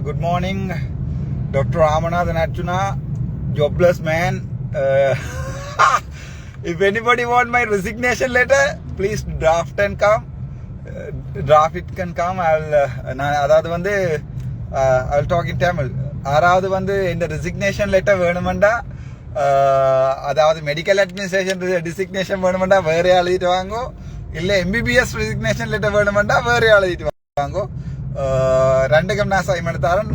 Good morning, Dr. Ramanathan Arjuna, jobless man. If anybody want my resignation letter, please draft and come. Draft it can come. அதாவது வந்து I'll talk in Tamil. ஆறாவது வந்து இந்த resignation letter வேணுமெண்டா, அதாவது medical administration resignation வேணுமெண்டா வேற எழுதிட்டு வாங்கோ, இல்லை எம்பிபிஎஸ் ரெசிக்னேஷன் லெட்டர் வேணுமெண்டா வேற எழுதிட்டு வாங்கோ. ரெண்டுக்கும் நான் சைன் எடுத்தாரன்.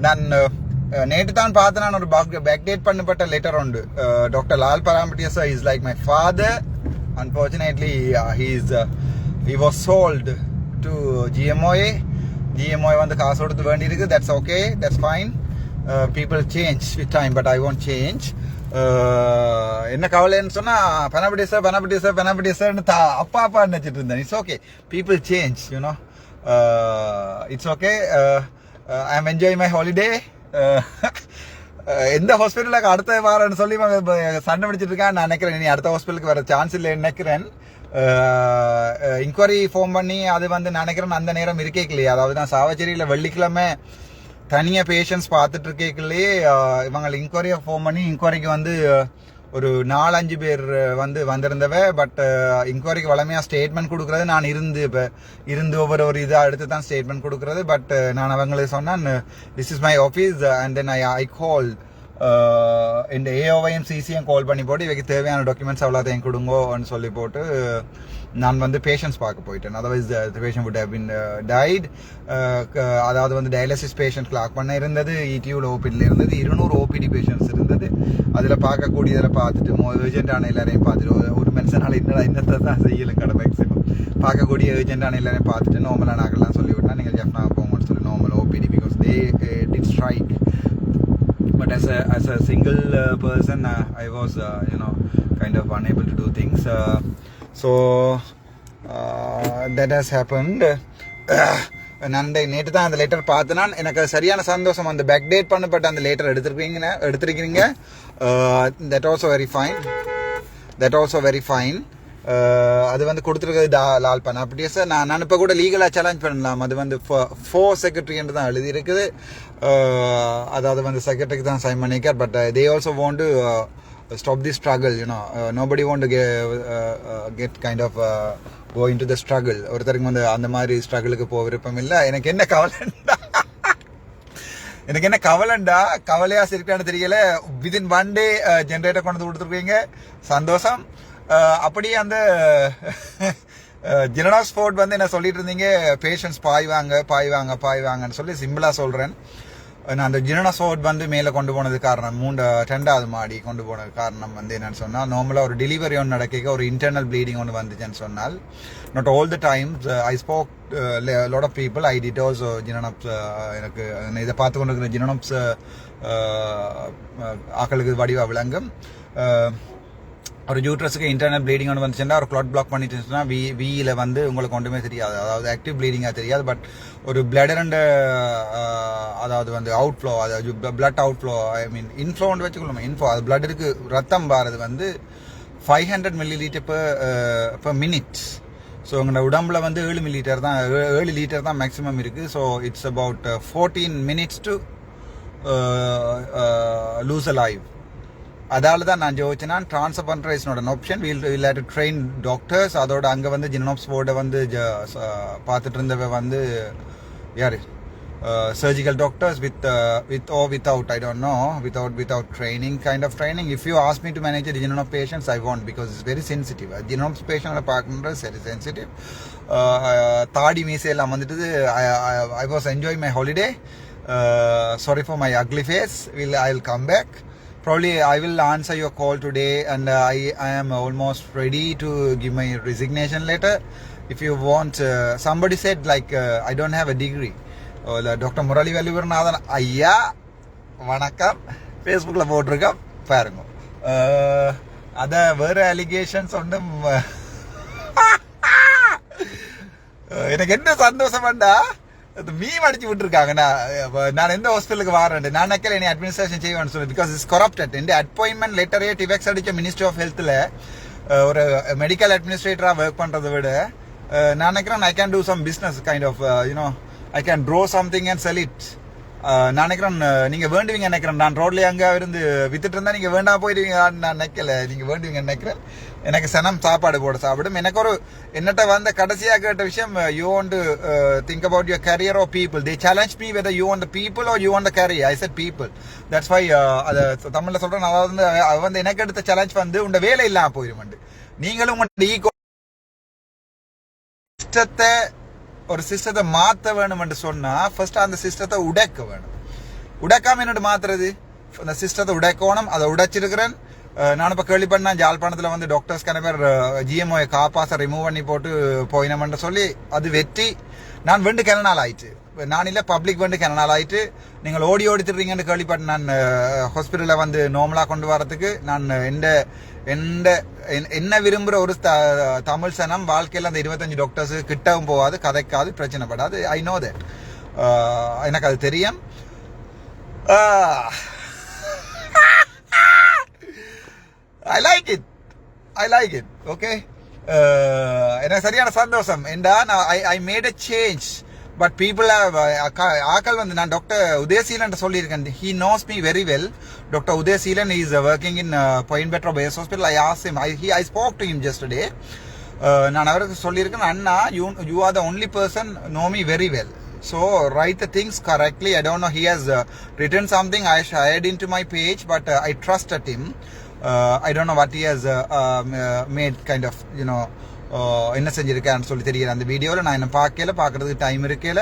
நான் நேற்று தான் பார்த்தேன். நான் ஒரு பேக்டேட் பண்ணப்பட்ட லெட்டர் உண்டு. Doctor Lal Parampattiya sir is like my father. Unfortunately he was sold to GMOA. GMOA வந்து காசு கொடுத்து வேண்டி இருக்கு. That's okay, that's fine. People change with time, but I won't change. என்ன கவலைன்னு சொன்னா பனபடி சார்னு அப்பா நினைச்சிட்டு இருந்தேன். It's okay, people change, you know. It's okay. I am enjoy my holiday. எந்த ஹாஸ்பிட்டலுக்கு அடுத்த வாரம்னு சொல்லி சண்டை பிடிச்சிட்டு இருக்கேன். நான் நினைக்கிறேன் இனி அடுத்த ஹாஸ்பிட்டலுக்கு வர சான்ஸ் இல்லை நினைக்கிறேன். இன்கொயரி ஃபார்ம் பண்ணி அது வந்து நினைக்கிறேன் அந்த நேரம் இருக்கே இல்லையா. அதாவது நான் சாவச்சேரியில் வெள்ளிக்கிழமை தனியாக பேஷண்ட்ஸ் பார்த்துட்டு இருக்கேங்களே, இவங்க இன்கொயரியை ஃபோன் பண்ணி இன்கொயரிக்கு வந்து ஒரு 4-5 பேர் வந்திருந்தவ. பட் இன்கொயரிக்கு வளமையாக ஸ்டேட்மெண்ட் கொடுக்குறது நான் இருந்து ஒவ்வொரு இதாக எடுத்து தான் ஸ்டேட்மெண்ட் கொடுக்குறது. பட் நான் அவங்களுக்கு சொன்னேன், this is my office. And then I call இந்த ஏஓவையும் சிசியும் கால் பண்ணி போட்டு இவைக்கு தேவையான டாக்குமெண்ட்ஸ் அவ்வளோத்தையும் கொடுங்கோன்னு சொல்லி போட்டு நான் வந்து பேஷண்ட்ஸ் பார்க்க போயிட்டேன். Otherwise patient would have been died. அதாவது வந்து டயாலிசிஸ் பேஷண்ட் கிளாக் பண்ண இருந்தது, இடியூவில் ஓபிடியில் இருந்தது, 200 ஓபிடி பேஷண்ட்ஸ் இருந்தது. அதில் பார்க்கக்கூடியதில் பார்த்துட்டு ஏர்ஜென்டான எல்லாரையும் பார்த்துட்டு ஒரு மனுஷனால் இன்னத்தை தான் செய்யலும் கடை மேக்ஸிமம் பார்க்கக்கூடிய ஏர்ஜென்டான எல்லாரையும் பார்த்துட்டு நார்மலாக நாங்கள்லாம் சொல்லிவிட்டா நீங்கள் ஜெஃப்னா போங்கன்னு சொல்லி normal OPD, because they did strike. But as a single person, I was kind of unable to do things. So that has happened. நான் நேற்று தான் அந்த லெட்டர் பார்த்தேன்னா எனக்கு சரியான சந்தோஷம். அந்த பேக்டேட் பண்ணப்பட்ட அந்த லெட்டர் எடுத்திருக்கீங்க. that also very fine. அது வந்து கொடுத்துருக்கிறது லால் பண்ண அப்படியே சார். நான் இப்போ கூட லீகலாக சேலஞ்ச் பண்ணலாம். அது வந்து ஃபோர் செக்ரட்டரின்னு தான் எழுதி இருக்குது. அதாவது வந்து செக்ரட்டரிக்கு தான் சைன் பண்ணிக்கார். But they also want to stop the struggle. Nobody want to get kind of go in to the struggle. ஒருத்தருக்கு வந்து அந்த மாதிரி ஸ்ட்ரகிளுக்கு போக விருப்பம் இல்லை. எனக்கு என்ன கவலைண்டா கவலையா சிரிக்கான்னு தெரியல. வித்தின் 1 day ஜென்ரேட்டர் கொண்டு வந்து கொடுத்துருக்கீங்க, சந்தோஷம். அப்படியே அந்த ஜெனடாஸ் ஃபோர்ட் வந்து என்ன சொல்லிட்டு இருந்தீங்க, பேஷண்ட்ஸ் பாய்வாங்கன்னு சொல்லி சிம்பிளாக சொல்கிறேன். நான் அந்த ஜெனடாஸ் ஃபோர்ட் வந்து மேலே கொண்டு போனது காரணம், 2வது மாடி கொண்டு போனது காரணம் வந்து என்னன்னு சொன்னால், நார்மலாக ஒரு டெலிவரி ஒன்று நடக்க ஒரு இன்டர்னல் ப்ளீடிங் ஒன்று வந்துச்சுன்னு சொன்னால், not all the times I spoke lot of people. I did also ஜினோனப்ஸ். எனக்கு இதை பார்த்து கொண்டு இருக்கிற ஜினோனப்ஸ் ஆக்களுக்கு வடிவா விளங்கும். ஒரு யூட்ரஸுக்கு இன்டர்னல் ப்ளீடிங் ஒன்று வந்துச்சுன்னா ஒரு கிளாட் பிளாக் பண்ணிட்டுச்சுன்னா வியில் வந்து உங்களுக்கு ஒன்றுமே தெரியாது. அதாவது ஆக்டிவ் ப்ளீடிங்காக தெரியாது. பட் ஒரு பிளட் அண்ட் அதாவது வந்து அவுட்ஃப்ளோ, அதாவது பிளட் அவுட்ஃப்ளோ, ஐ மீன் இன்ஃப்ளோன்னு வச்சுக்கணும். அது பிளட்டுக்கு ரத்தம் பாரது வந்து 500 milliliter per minute. ஸோ உங்களோட உடம்புல வந்து 7 லிட்டர் தான் மேக்ஸிமம் இருக்குது. So it's about 14 minutes to lose a life. அதால தான் நான் ஜோதிச்சேன்னா ட்ரான்ஸ்ஃபர் பண்ணுற is not an option. Will have to train doctors. அதோட அங்கே வந்து ஜினோப்ஸ் போர்டை வந்து பார்த்துட்டு இருந்தவ வந்து யார், surgical doctors with or without, I don't know, without training, kind of training. If you ask me to manage a genome patients, I won't, because it's very sensitive. Genome patient partner is very sensitive. Thadi meesela vandittu. I was enjoying my holiday. Sorry for my ugly face. I'll come back. Probably I will answer your call today, and I am almost ready to give my resignation letter. If you want, somebody said like I don't have a degree. Doctor Murali Veluveeranathan ஐயா வணக்கம், ஃபேஸ்புக்கில் போட்டிருக்கேன் பாருங்க. அதை வேறு allegations ஒன்றும் எனக்கு என்ன சந்தோஷம் வேண்டா, மீம் அடிச்சு விட்டுருக்காங்கண்ணா. நான் எந்த ஹாஸ்பிட்டலுக்கு வரேன், நான் நினைக்கல என்னை அட்மினிஸ்ட்ரேஷன் செய்வேன்னு சொல்லி, பிகாஸ் இஸ் கரப்டட். இந்த அப்பாயின்மெண்ட் லெட்டரே டிவெக்ஸ் அடிச்ச மினிஸ்ட்ரி ஆஃப் ஹெல்த்தில் ஒரு மெடிக்கல் அட்மினிஸ்ட்ரேட்டராக ஒர்க் பண்ணுறதை விட நான் நினைக்கிறேன் I can do some business kind of I can draw something and sell it. நான் நினைக்கிறேன் நீங்க வேண்டுவீங்க நினைக்கிறேன். நான் ரோட்ல அங்க இருந்து வித்துட்டு இருந்தா நீங்க வேண்டாம் போயிடுவீங்க நான் நினைக்கல. நீங்க வேண்டுவீங்க நினைக்கிறேன். எனக்கு சனம் சாப்பாடு போட சாப்பிடும். எனக்கு ஒரு என்னட்ட வந்த கடைசியா கேட்ட விஷயம், you want to think about your career or people. They challenge me whether you want the people or you want the career. I said people. That's why அதை தமிழ்ல சொல்றேன். அதாவது வந்து எனக்கு எடுத்த சேலஞ்ச் வந்து உங்க வேலை இல்லாம போயிடும். நீங்களும் உங்க ஈகோ சிஸ்டத்தை ஒரு சிஸ்டத்தை மாற்ற வேணும் என்று சொன்னா ஃபர்ஸ்ட் அந்த சிஸ்டத்தை உடைக்க வேணும். உடைக்காம என்னோட மாத்துறது, அந்த சிஸ்டத்தை உடைக்கணும். அதை உடைச்சிருக்கிறேன். நான் இப்போ கேள்வி பண்ணேன், ஜாழ்ப்பாணத்தில் வந்து டாக்டர்ஸ் பேர் ஜிஎம்ஓ காப்பாசை ரிமூவ் பண்ணி போட்டு போயினமென்று சொல்லி அது வெற்றி. நான் வெண்டு கிண நாள் ஆயிட்டு, நான் இல்லை பப்ளிக் வெண்டு கிண நாள் ஆயிட்டு. நீங்கள் ஓடி ஓடித்துறீங்கன்னு கேள்விப்பட்டேன். நான் ஹாஸ்பிட்டலில் வந்து நார்மலாக கொண்டு வரதுக்கு நான் என்ன விரும்புகிற ஒரு தமிழ் சனம் வாழ்க்கையில் அந்த 25 டாக்டர்ஸ் கிட்டவும் போகாது, கதைக்காது, பிரச்சனைப்படாது. I know that. எனக்கு அது தெரியும். I like it. Okay. எனக்கு சரியான சந்தோஷம். I made a change. But people have ஆக்கள் வந்து நான் டாக்டர் உதயசீலன் சொல்லியிருக்கேன். He knows me very well. Dr. Udayaseelan is working in Point Betra Base Hospital. I asked him. I spoke to him yesterday. நான் அவருக்கு சொல்லியிருக்கேன், அண்ணா you are the only person know me very well. So write the things correctly. I don't know. He has written something. I shared into my page, but I trusted him. I don't know what he has made kind of, you know, என்ன செஞ்சிருக்கான்னு சொல்லி தெரியல. அந்த வீடியோவில் நான் என்ன பார்க்கறதுக்கு time இருக்கல.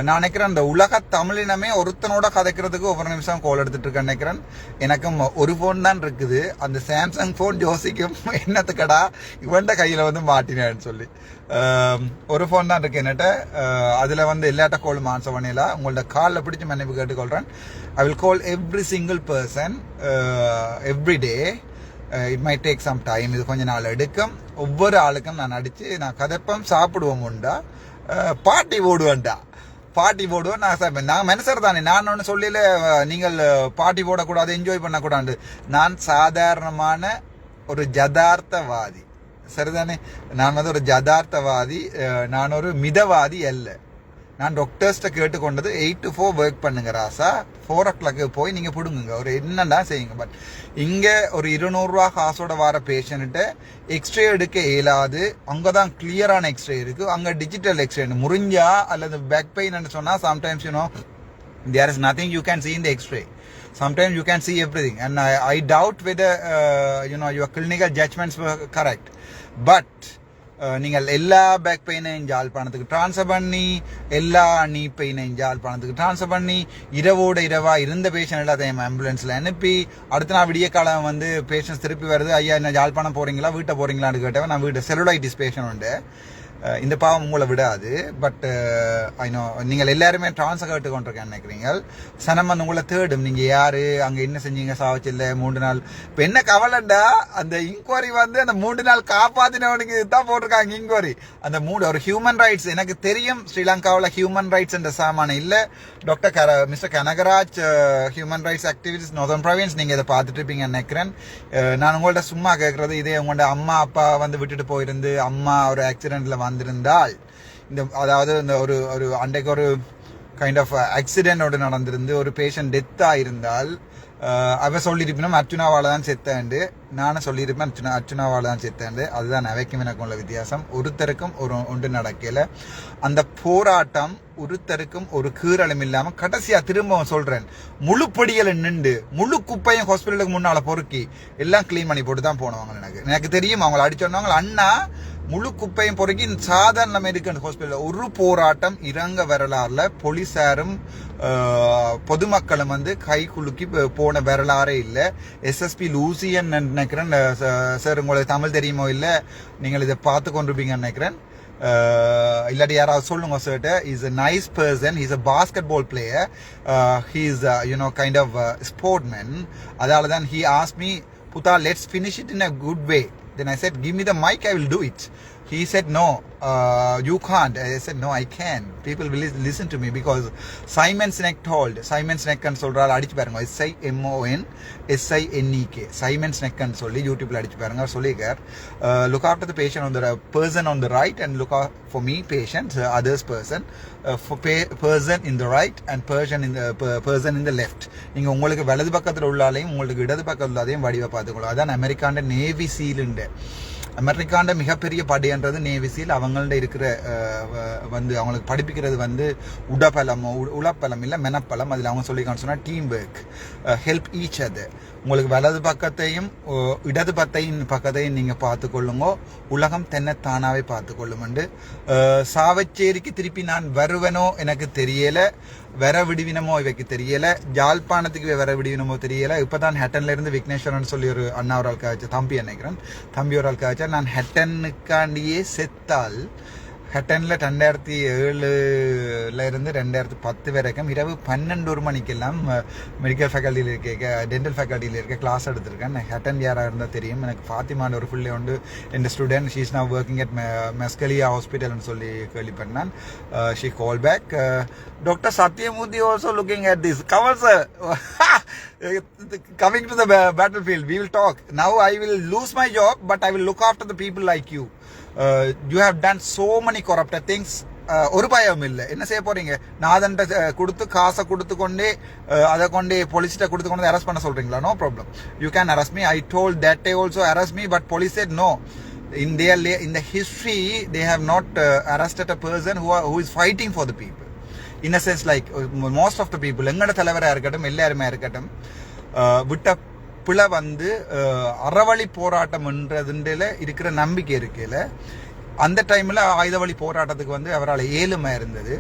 நான் நினைக்கிறேன் அந்த உலக தமிழினமே ஒருத்தனோட கதைக்கிறதுக்கு ஒவ்வொரு நிமிஷம் கால் எடுத்துட்டு இருக்கேன் நினைக்கிறேன். எனக்கும் ஒரு ஃபோன் தான் இருக்குது. அந்த சாம்சங் ஃபோன் ஜோசிக்கும் என்னத்துக்கடா இவன்ட கையில் வந்து மாட்டினேன்னு சொல்லி ஒரு ஃபோன் தான் இருக்கு என்னட்ட. அதில் வந்து எல்லாட்ட காலும் ஆன்சர் பண்ணிடலாம். உங்களோட காலில் பிடிச்சி மன்னிப்பு கேட்டுக்கொள்கிறேன். I will call every single person every day. It may take some time. இது கொஞ்சம் நாள் எடுக்கும். ஒவ்வொரு ஆளுக்கும் நான் அடித்து நான் கதைப்பம் சாப்பிடுவோம் உண்டா, பாட்டி போடுவேன்டா, பாட்டி போடுவேன். நான் மனுஷர் தானே. நான் ஒன்று சொல்லல நீங்கள் பாட்டி போடக்கூடாது, என்ஜாய் பண்ணக்கூடாது. நான் சாதாரணமான ஒரு ஜதார்த்தவாதி, சரிதானே? நான் வந்து ஒரு ஜதார்த்தவாதி. நான் ஒரு மிதவாதி அல்ல. நான் டாக்டர்ஸ்ட்ட கேட்டுக்கொண்டது 8 to 4 ஒர்க் பண்ணுங்க ராசா, 4 o'clock போய் நீங்கள் பிடுங்குங்க, ஒரு என்னடா செய்யுங்க. பட் இங்கே ஒரு 200 ரூபா காசோட வர பேஷண்ட்டை எக்ஸ்ரே எடுக்க இயலாது. அங்கே தான் கிளியரான எக்ஸ்ரே இருக்குது. அங்கே டிஜிட்டல் எக்ஸ்ரே முறிஞ்சா அல்லது பேக் பெயின் சொன்னால் sometimes you know there is nothing you can see in the x-ray. Sometimes you can see everything, and I doubt whether your clinical judgments were correct. But நீங்கள் எல்லா back பெயினையும் ஜாழ்ப்பாணத்துக்கு transfer பண்ணி, எல்லா நீ பெயினையும் ஜாழ்ப்பாணத்துக்கு transfer பண்ணி, இரவோட இரவா இருந்த patient எல்லாத்தையும் ஆம்புலன்ஸில் அனுப்பி, அடுத்த நாள் விடிய காலம் வந்து பேஷண்ட்ஸ் திருப்பி வருது. ஐயா என்ன ஜாழ்ப்பாணம் போகிறீங்களா, வீட்டை போகிறீங்களான்னு கேட்டவன், நான் வீட்டு செலுலைட்டிஸ் பேஷண்ட் உண்டு. இந்த பாவம் உங்களை விடாது. பட் ஐநோ நீங்கள் எல்லாருமே ட்ரான்ஸ்ஃபர் கேட்டு கொண்டிருக்கேன் நினைக்கிறீங்க. சனம் வந்து உங்களை தேடும். நீங்கள் யார், அங்கே என்ன செஞ்சீங்க, சாவச்சில்ல 3 நாள். இப்போ என்ன கவலைண்டா, அந்த இன்கொயரி வந்து அந்த 3 நாள் காப்பாற்றினவனுக்கு தான் போட்டிருக்காங்க இன்கொயரி. அந்த ஒரு ஹியூமன் ரைட்ஸ். எனக்கு தெரியும் ஸ்ரீலங்காவில் ஹியூமன் ரைட்ஸ் என்ற சாமானம் இல்லை. Doctor mister Kanagaraj human rights activities Northern Province, நீங்கள் இதை பார்த்துட்டு இருப்பீங்கன்னு நினைக்கிறேன். நான் உங்கள்ட்ட சும்மா கேட்குறது, இதே உங்களோட அம்மா அப்பா வந்து விட்டுட்டு போயிருந்து, அம்மா ஒரு ஆக்சிடென்ட்டில் வந்திருந்தால், அதாவது இந்த ஒரு அன்றைக்கு ஒரு கைண்ட் ஆஃப் ஆக்சிடென்ட் நடந்திருந்து ஒரு பேஷண்ட் டெத் ஆயிருந்தால், அவ சொல்லியிருப்பினும் அர்ச்சுனாவால தான் செத்தாண்டு, நானும் சொல்லியிருப்பேன் அர்ச்சுனாவால தான் செத்தாண்டு. அதுதான் அவைக்கும் எனக்கு உள்ள வித்தியாசம். ஒருத்தருக்கும் ஒன்று நடக்கல. அந்த போராட்டம் ஒருத்தருக்கும் ஒரு கீறலும் இல்லாம கடைசியா திரும்பவும் சொல்றேன், முழு பொடியல நின்று முழு குப்பையும் ஹாஸ்பிட்டலுக்கு முன்னால பொறுக்கி எல்லாம் கிளீன் பண்ணி போட்டு தான் போனவங்க. எனக்கு தெரியும் அவங்களை அடிச்சோன்னவங்க, அண்ணா முழு குப்பையும் பொறுக்கி சாதாரண மெடிக்கல் ஹாஸ்பிட்டல் ஒரு போராட்டம் இறங்க வரலாறுல போலீஸாரும் பொதுமக்களும் வந்து கை குலுக்கி போன வரலாறே இல்லை. எஸ்எஸ்பி லூசியன் நினைக்கிறேன் சார், உங்களுக்கு தமிழ் தெரியுமோ இல்லை, நீங்கள் இதை பார்த்து கொண்டிருப்பீங்கன்னு நினைக்கிறேன். இல்லாட்டி யாராவது சொல்லுங்க சார்ட்ட. Is a nice person, he's a basketball player, he's kind of sportman. அதால தான் he asked me, Putha, let's finish it in a good way. Then I said, give me the mic, I will do it. He said, no, you can't. I said, no, I can. People will listen to me because Simon Sinek told. Simon Sinek and சொல்றாரு அடிச்சு பாருங்க. SIMON SINEK. Simon Sinek and சொல்லி யூடியூப்ல அடிச்சு பாருங்க. சொல்லிருக்கார், look after the patient on the person on the right and look out for me patient, others person, for person in the right and person in the left. நீங்க உங்களுக்கு வலது பக்கத்துல உள்ளாலையும் உங்களுக்கு இடது பக்கத்துல உள்ளதையும் வடிவ பார்த்துக்கணும். அதான் அமெரிக்காண்ட நேவி சீலுண்டு. அமெரிக்காண்ட மிகப்பெரிய படைன்றது நேவி சீல். அவங்கள்ட்ட இருக்கிற வந்து அவங்களுக்கு படிப்பிக்கிறது வந்து உளப்பலம் இல்லை மெனப்பலம். அதில் அவங்க சொல்லிக்கான்னு சொன்னால் team work, help each other. உங்களுக்கு வலது பக்கத்தையும் இடது பக்கத்தையும் நீங்கள் பார்த்துக்கொள்ளுங்கோ, உலகம் தென்னத்தானாவே பார்த்துக்கொள்ளுமெண்டு. சாவச்சேரிக்கு திருப்பி நான் வருவனோ எனக்கு தெரியலை, வர விடுவினமோ இவைக்கு தெரியல, ஜாழ்ப்பாணத்துக்கு வர விடுவினமோ தெரியல. இப்போதான் ஹெட்டன்ல இருந்து விக்னேஸ்வரன் சொல்லி ஒரு அண்ணா ஒரு ஆள் காய்ச்சா, தம்பி நினைக்கிறேன், தம்பி ஒரு ஆள் காய்ச்சா, நான் ஹெட்டனுக்காண்டியே செத்தால் ஹெட்டன்ல 2007 இருந்து 2010 வரைக்கும் இரவு 12 மணிக்கெல்லாம் மெடிக்கல் ஃபேக்கல்ட்டியில் இருக்க டென்டல் ஃபேக்கல்ட்டியில் இருக்க கிளாஸ் எடுத்திருக்கேன். ஹெட்டன் யாராக இருந்தால் தெரியும். எனக்கு ஃபாத்திமாண்ட ஒரு பிள்ளை உண்டு, என் student. She is now working at மெஸ்கலியா ஹாஸ்பிட்டல்னு சொல்லி கேள்விப்பட்டேன். She call back, doctor Sathyamoorthy also looking at this. Kamal sir, coming to the battlefield, we will talk. Now I will lose my job, but I will look after the people like you. You have done so many corrupted things. ஒரு பயம் இல்லை. என்ன செய்ய போறீங்க? நாதன்ட்ட கொடுத்து காசை கொடுத்து கொண்டே அதை கொண்டே போலீஸ்கிட்ட கொடுத்து கொண்டு அரெஸ்ட் பண்ண சொல்றீங்களா? No problem, you can arrest me. I told that day also arrest me, but police said no. In the history they have not arrested a person who is fighting for the people. In a sense, like most of the people, எங்கட தலைவராக இருக்கட்டும் எல்லாருமே இருக்கட்டும், விட்ட பிள்ளை வந்து அறவழி போராட்டம்ன்றதுல இருக்கிற நம்பிக்கை இருக்கையில அந்த டைம்ல ஆயுத வழி போராட்டத்துக்கு வந்து அவரால் ஏழுமை இருந்தது.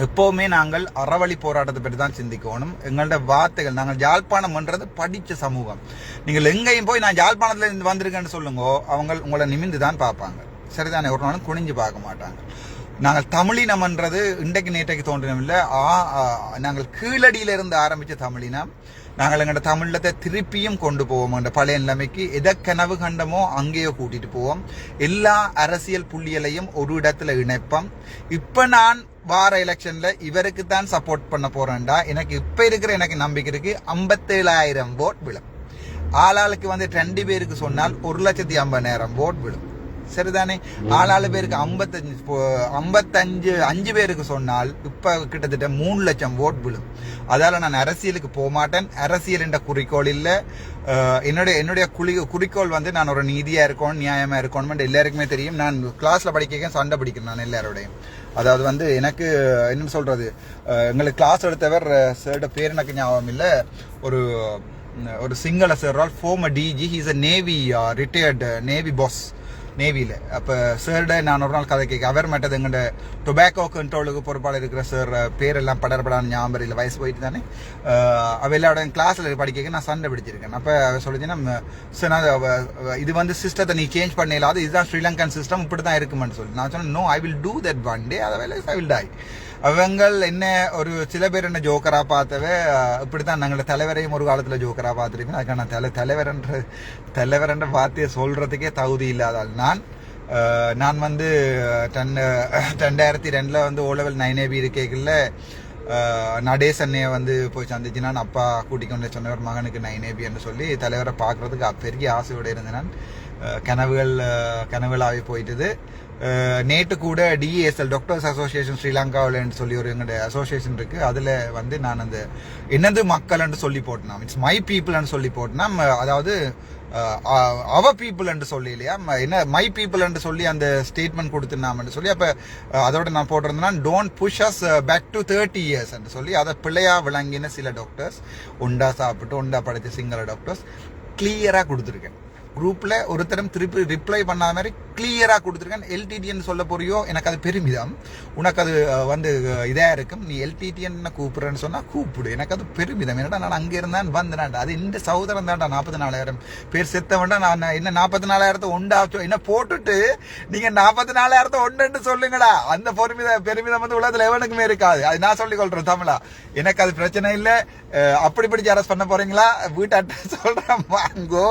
எப்பவுமே நாங்கள் அறவழி போராட்டத்தை பற்றி தான் சிந்திக்கணும். எங்களோட வார்த்தைகள், நாங்கள் யாழ்ப்பாணம்ன்றது படித்த சமூகம். நீங்கள் எங்கேயும் போய் நான் யாழ்ப்பாணத்துல இருந்து வந்திருக்கேன்னு சொல்லுங்க, அவங்க உங்களை நிமிந்து தான் பார்ப்பாங்க. சரிதானே? ஒரு நாளும் குனிஞ்சு பார்க்க மாட்டாங்க. நாங்கள் தமிழினம்ன்றது இன்றைக்கு நேற்றைக்கு தோன்றினமில்லை. நாங்கள் கீழடியிலிருந்து ஆரம்பித்த தமிழினம். நாங்கள் எங்களோட தமிழத்தை திருப்பியும் கொண்டு போவோம். என்ற பழைய நிலைமைக்கு எதை கனவு கண்டமோ அங்கேயோ கூட்டிட்டு போவோம். எல்லா அரசியல் புள்ளிகளையும் ஒரு இடத்துல இணைப்போம். இப்ப நான் வார எலெக்ஷன்ல இவருக்கு தான் சப்போர்ட் பண்ண போறேன்டா, எனக்கு இப்ப இருக்கிற எனக்கு நம்பிக்கை இருக்கு 57,000 ஓட் விழும். ஆளாளுக்கு வந்து 2 பேருக்கு சொன்னால் 1,50,000 ஓட் விழும். சரிதானே? ஆளாளு பேருக்கு 5 பேருக்கு சொன்னால் இப்ப கிட்டத்தட்ட 3 லட்சம் ஓட் விழும். அதால நான் அரசியலுக்கு போக மாட்டேன். அரசியல் என்ற குறிக்கோள் இல்ல. என்னுடைய குறிக்கோள் வந்து நான் ஒரு நீதியா இருக்கணும், நியாயமா இருக்கணும். எல்லாருக்குமே தெரியும். நான் கிளாஸ்ல படிக்க சண்டை பிடிக்கிறேன் நான் எல்லாரோடையும். அதாவது வந்து எனக்கு என்ன சொல்றது, எங்களுக்கு கிளாஸ் எடுத்தவர் சார்ட பேர் எனக்கு ஞாபகம் இல்லை. ஒரு Sinhala sir, former DG, he is a navy retired navy boss நேவியில். அப்போ சார்ட நான் ஒரு நாள் கதை கேட்க, அவர் மட்டும் எங்கள்ட டொபாக்கோ கண்ட்ரோலுக்கு பொறுப்பாளர் இருக்கிற சார் பேரெல்லாம் படர்படான ஞாபகம் இல்லை, வயசு போயிட்டு தானே. அவள் எல்லாரோட கிளாஸில் படிக்க நான் சண்டை பிடிச்சிருக்கேன். அப்போ சொல்லிச்சுன்னா, சார் இது வந்து சிஸ்டத்தை நீ சேஞ்ச் பண்ணலாது, இதுதான் ஸ்ரீலங்கன் சிஸ்டம், இப்படி தான் இருக்குமென்னு சொல்லி நான் சொன்னேன். No, I will do that one day, otherwise I will die. அவங்கள் என்ன ஒரு சில பேர் என்ன ஜோக்கரா பார்த்தவ, இப்படித்தான் நாங்களோட தலைவரையும் ஒரு காலத்துல ஜோக்கரா பார்த்துருக்கேன். அதுக்கான தலைவர்ன்ற வார்த்தையை சொல்றதுக்கே தகுதி இல்லாதால் நான் வந்து 2002 வந்து ஓலெவல் 9AB இருக்கைகள்ல நடேஷ் அண்ணையை வந்து போய் சந்திச்சு நான் அப்பா கூட்டிக் கொண்டு சொன்னவர் மகனுக்கு 9AB என்று சொல்லி தலைவரை பார்க்கறதுக்கு பெரிய ஆசையோடு இருந்தேன். நான் கனவுகளாகவே போயிட்டுது. நேற்று கூட DASL டாக்டர்ஸ் அசோசியேஷன் ஸ்ரீலங்காவில் சொல்லி ஒரு எங்களுடைய அசோசியேஷன் இருக்கு. அதில் வந்து நான் அந்த என்னது மக்கள்னு சொல்லி போட்டேன், இட்ஸ் மை பீப்புள்னு சொல்லி போட்டேன். அதாவது அவர் பீப்புள் என்று சொல்லி இல்லையா, என்ன மை பீப்புள் என்று சொல்லி அந்த ஸ்டேட்மெண்ட் கொடுத்துனாம்னு சொல்லி. அப்போ அதோட நான் போட்டிருந்தேன்னா, don't push us back to 30 years என்று சொல்லி அதை பிள்ளையா விளங்கின சில டாக்டர்ஸ், உண்டா சாப்பிட்டு உண்டா படித்த சிங்கள டாக்டர்ஸ் கிளியராக கொடுத்துருக்கேன். குரூப்ல ஒருத்தரும் திருப்பி ரிப்ளை பண்ணாத மாதிரி கிளியரா கொடுத்துருக்கேன். எல்டிடின்னு சொல்ல போறியோ, எனக்கு அது பெருமிதம். உனக்கு அது வந்து இதா இருக்கும், நீ எல்டிடின்னு கூப்பிடுறேன்னு சொன்னா கூப்பிடு, எனக்கு அது பெருமிதம். என்னடா நான் அங்க இருந்தான் வந்தேன்டா, அது இந்த சகோதரன் தான்டா 44,000 பேர் செத்த வேண்டாம். நான் என்ன 44,000 உண்டாச்சோ என்ன போட்டுட்டு நீங்க 44,000 உண்டுன்னு சொல்லுங்கடா. அந்த பெருமிதம் வந்து உலகத்துல எவனுக்குமே இருக்காது. அது நான் சொல்லிக் கொள்றேன் தமிழா. எனக்கு அது பிரச்சனை இல்லை. அப்படி பிடிச்சி அரெஸ்ட் பண்ண போறீங்களா, வீட்டு அட்ரஸ் சொல்றேன் வாங்கோ,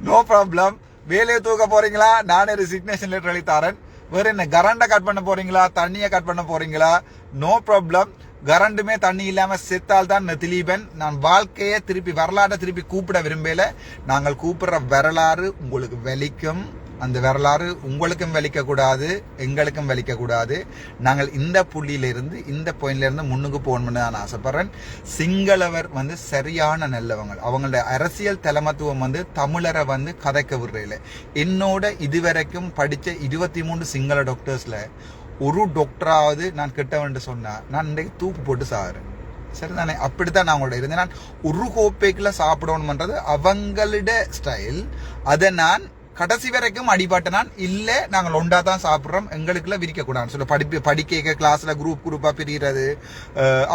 நோ ப்ராப்ளம். வேலையை தூக்க போறீங்களா, நானே ரெசிக்னேஷன் லெட்டர் எழுதி தரேன். வேற என்ன கரண்டை கட் பண்ண போறீங்களா, தண்ணியை கட் பண்ண போறீங்களா? No problem. கரண்டுமே தண்ணி இல்லாம செத்தால் தான் திலீபன். நான் வாழ்க்கையை திருப்பி வரலாற்றை திருப்பி கூப்பிட விரும்பல. நாங்கள் கூப்பிடுற வரலாறு உங்களுக்கு வலிக்கும். அந்த வரலாறு உங்களுக்கும் வலிக்க கூடாது, எங்களுக்கும் வலிக்க கூடாது. நாங்கள் இந்த புள்ளியிலிருந்து இந்த பாயிண்ட்ல இருந்து முன்னுக்கு போகணும்னு நான் ஆசைப்படுறேன். சிங்களவர் சரியான நல்லவங்க. அவங்களோட அரசியல் தலைமத்துவம் தமிழரை கதைக்க விடுறதில்ல. என்னோட இதுவரைக்கும் படிச்ச 23 சிங்கள டாக்டர்ஸ்ல ஒரு டாக்டராவது நான் கிட்டவன்ட்டு சொன்னா நான் இன்றைக்கு தூக்கு போட்டு சாகுறேன். சரிதானே? அப்படித்தான் நான் அவங்களோட இருந்தேன். நான் ஒரு கோப்பைக்குள்ள சாப்பிடணும்ன்றது அவங்களோட ஸ்டைல். அதை நான் கடைசி வரைக்கும் அடிபாட்ட நான் இல்லை, நாங்கள் ஒண்டா தான் சாப்பிட்றோம், எங்களுக்குள்ள விரிக்க கூடாதுன்னு சொல்ல படிக்க கிளாஸ்ல குரூப்பா பிரிகிறது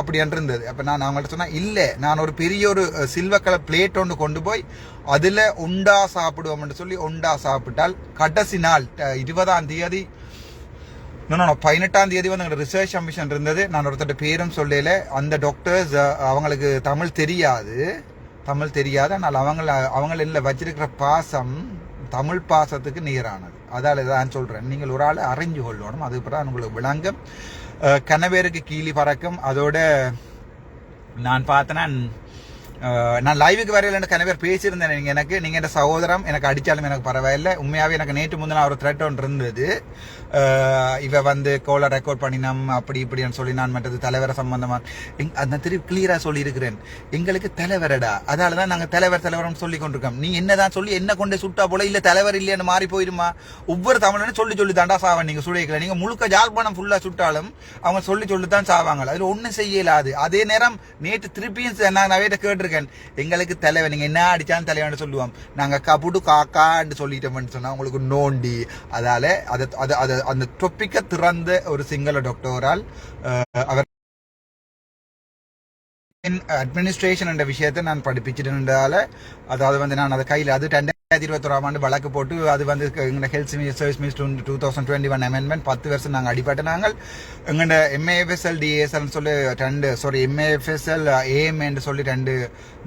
அப்படி என்று இருந்தது. அப்ப நான் அவங்கள்ட்ட சொன்னா இல்லை, நான் ஒரு பெரிய ஒரு சில்வர் கலர் பிளேட் ஒன்று கொண்டு போய் அதுல ஒண்டா சாப்பிடுவோம்னு சொல்லி ஒண்டா சாப்பிட்டால் கடைசி நாள் 20ஆம் தேதி 18ஆம் தேதி எங்களோட ரிசர்ச் கமிஷன் இருந்தது. நான் ஒருத்தர் பேரும் சொல்லல. அந்த டாக்டர்ஸ் அவங்களுக்கு தமிழ் தெரியாது. ஆனால் அவங்கள வச்சிருக்கிற பாசம் தமிழ் பாசத்துக்கு நேரானது. அதால தான் சொல்றேன், நீங்கள் ஒரு ஆளை அறிஞ்சு கொள்ளணும். அதுக்கப்புறம் உங்களுக்கு விளங்கும். கனவேருக்கு கீழி பறக்கும். அதோட நான் பார்த்தேன்னா நான் லைவுக்கு வரையில கனவேர் பேசியிருந்தேன். நீங்க என் சகோதரம் எனக்கு அடிச்சாலும் எனக்கு பரவாயில்லை. உண்மையாவே எனக்கு நேற்று முந்தின ஒரு த்ரெட் ஒன்று இருந்தது. இவ கோலை ரெக்கார்ட் பண்ணினோம் அப்படி இப்படின்னு சொல்லி நான் மற்றது தலைவரை சம்பந்தமா அந்த திருப்பி கிளியரா சொல்லி இருக்கிறேன். எங்களுக்கு தலைவரடா, அதாலதான் நாங்க தலைவர்னு சொல்லி கொண்டிருக்கோம். நீ என்னதான் சொல்லி என்ன கொண்டு சுட்டா போல இல்ல தலைவர் இல்லைன்னு மாறி போயிருமா? ஒவ்வொரு தமிழனும் சொல்லி தாண்டா சாவான். நீங்க சுடைக்கல, நீங்க முழுக்க ஜாழ்ப்பாணம் ஃபுல்லா சுட்டாலும் அவங்க சொல்லித்தான் சாவாங்க. அதுல ஒன்னும் செய்யலாது. அதே நேரம் நேற்று திருப்பியும் நான் நவேட்ட கேட்டிருக்கேன், எங்களுக்கு தலைவர் நீங்க என்ன அடிச்சாலும் தலைவன் சொல்லுவோம், நாங்க கபுடு காக்கான்னு சொல்லிட்டோம்னு சொன்னா உங்களுக்கு நோண்டி. அதால அந்த டொப்பிக்க திறந்த ஒரு சிங்கள டாக்டரால் அவர் அட்மினிஸ்ட்ரேஷன் என்ற விஷயத்தை நான் படிப்பிச்சிருந்தால, அதாவது நான் அதை கையில் அது 2021ஆம் ஆண்டு வழக்கு போட்டு அது எங்களோட ஹெல்த் சர்வீஸ் மினிஸ்டர் 2021 அமெண்ட்மெண்ட் 10 வருஷம் நாங்கள் அடிபட்டு நாங்கள் எங்களோட MAFSL DASL சொல்லி MAFSL AM என்று சொல்லி 2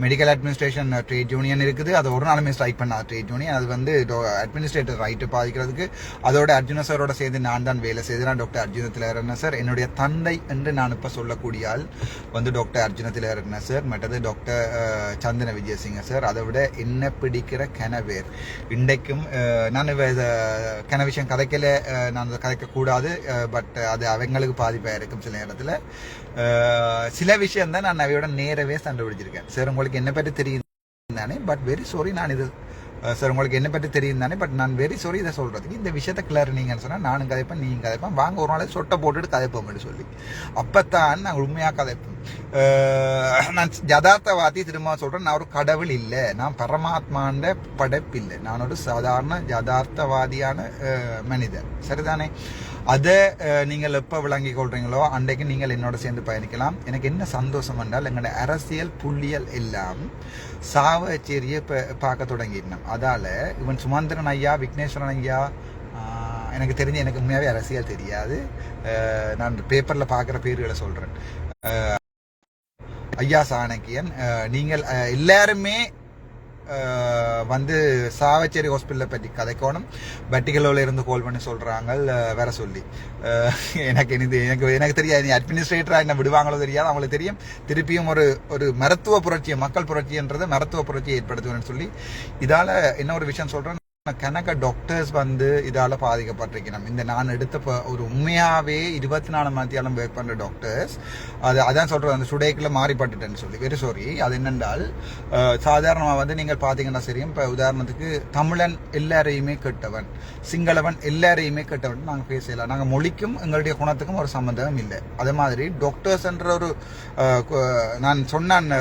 மெடிக்கல் அட்மினிஸ்ட்ரேஷன் ட்ரேட் யூனியன் இருக்குது. அது ஒரு நாளுமே ஸ்ட்ரைக் பண்ண ட்ரேட் யூனியன். அது அட்மினிஸ்ட்ரேட்டிவ் ரைட்டு பாதிக்கிறதுக்கு அதோட அர்ஜுன சாரோட சேர்ந்து நான் தான் வேலை செய்தேன். டாக்டர் அர்ஜுன திலகரட்ன சார் என்னுடைய தந்தை என்று நான் இப்போ சொல்லக்கூடிய ஆள் டாக்டர் அர்ஜுன திலகரட்ன சார், மற்றது டாக்டர் சந்தன விஜயசிங்க சார். அதை விட என்ன பிடிக்கிற கனவேர் இன்றைக்கும் நான் கன விஷயம் கதைக்கல, நான் கதைக்க கூடாது. பட் அது அவங்களுக்கு பாதிப்பாக இருக்கும். சில நேரத்தில் சில விஷயம் தான் நான் அவையோட நேரவே சண்டை பிடிச்சிருக்கேன். சார் உங்களுக்கு என்ன பற்றி தெரியும் தானே, பட் வெரி சாரி நான் இது சார் உங்களுக்கு என்ன பற்றி தெரியும் தானே, பட் நான் வெரி சாரி இதை சொல்றதுக்கு. இந்த விஷயத்த கிளர் நீங்கன்னு சொன்னா நானும் கதைப்பேன், நீங்க கதைப்பேன், வாங்க ஒரு நாளைக்கு சொட்டை போட்டுட்டு கதைப்போம்னு சொல்லி அப்பத்தான் நான் உண்மையாக கதைப்பேன். நான் யதார்த்தவாதி திரும்ப சொல்றேன், நான் ஒரு கடவுள் இல்லை, நான் பரமாத்மாண்ட படைப்பு இல்லை, நான் ஒரு சாதாரண யதார்த்தவாதியான மனிதன். சரிதானே? அதை நீங்கள் எப்போ விளங்கி கொள்றீங்களோ அன்றைக்கு நீங்கள் என்னோட சேர்ந்து பயணிக்கலாம். எனக்கு என்ன சந்தோஷம் என்றால் எங்களோட அரசியல் புள்ளியல் எல்லாம் சாவச்சேரியை பார்க்க தொடங்கிடணும். அதால இவன் சுமந்திரன் ஐயா, விக்னேஸ்வரன் ஐயா, எனக்கு தெரிஞ்சு எனக்கு உண்மையாவே அரசியல் தெரியாது, நான் பேப்பர்ல பார்க்குற பேர்களை சொல்றேன். ஐயா சாணக்கியன், நீங்கள் எல்லாருமே சாவச்சேரி ஹாஸ்பிட்டலை பற்றி கதைக்கணும். பட்டிகளோல இருந்து கால் பண்ணி சொல்றாங்க வேற சொல்லி. எனக்கு தெரியாது, நீ அட்மினிஸ்ட்ரேட்டரா என்ன விடுவாங்களோ தெரியாது. அவங்களுக்கு தெரியும் திருப்பியும் ஒரு மருத்துவ புரட்சியை, மக்கள் புரட்சின்றதை மருத்துவ புரட்சியை ஏற்படுத்துவேன்னு சொல்லி. இதால என்ன ஒரு விஷயம் சொல்றேன், கணக்க டாக்டர்ஸ் இதால பாதிக்கப்பட்டிருக்கணும். இந்த நான் எடுத்த ஒரு உண்மையாவே 24 மணி நேரம் ஒர்க் பண்ற டாக்டர்ஸ் அதான் சொல்றது, அந்த சுடேக்குள்ள மாறிப்பட்டுட்டேன்னு சொல்லி. Very sorry. அது என்னென்றால் சாதாரணமா நீங்கள் பாத்தீங்கன்னா சரியும். இப்ப உதாரணத்துக்கு தமிழன் எல்லாரையுமே கெட்டவன், சிங்களவன் எல்லாரையுமே கெட்டவன் நாங்க பேசலாம். நாங்க மொழிக்கும் எங்களுடைய குணத்துக்கும் ஒரு சம்பந்தம் இல்லை. அதே மாதிரி டாக்டர்ஸ்ன்ற ஒரு நான் சொன்னான்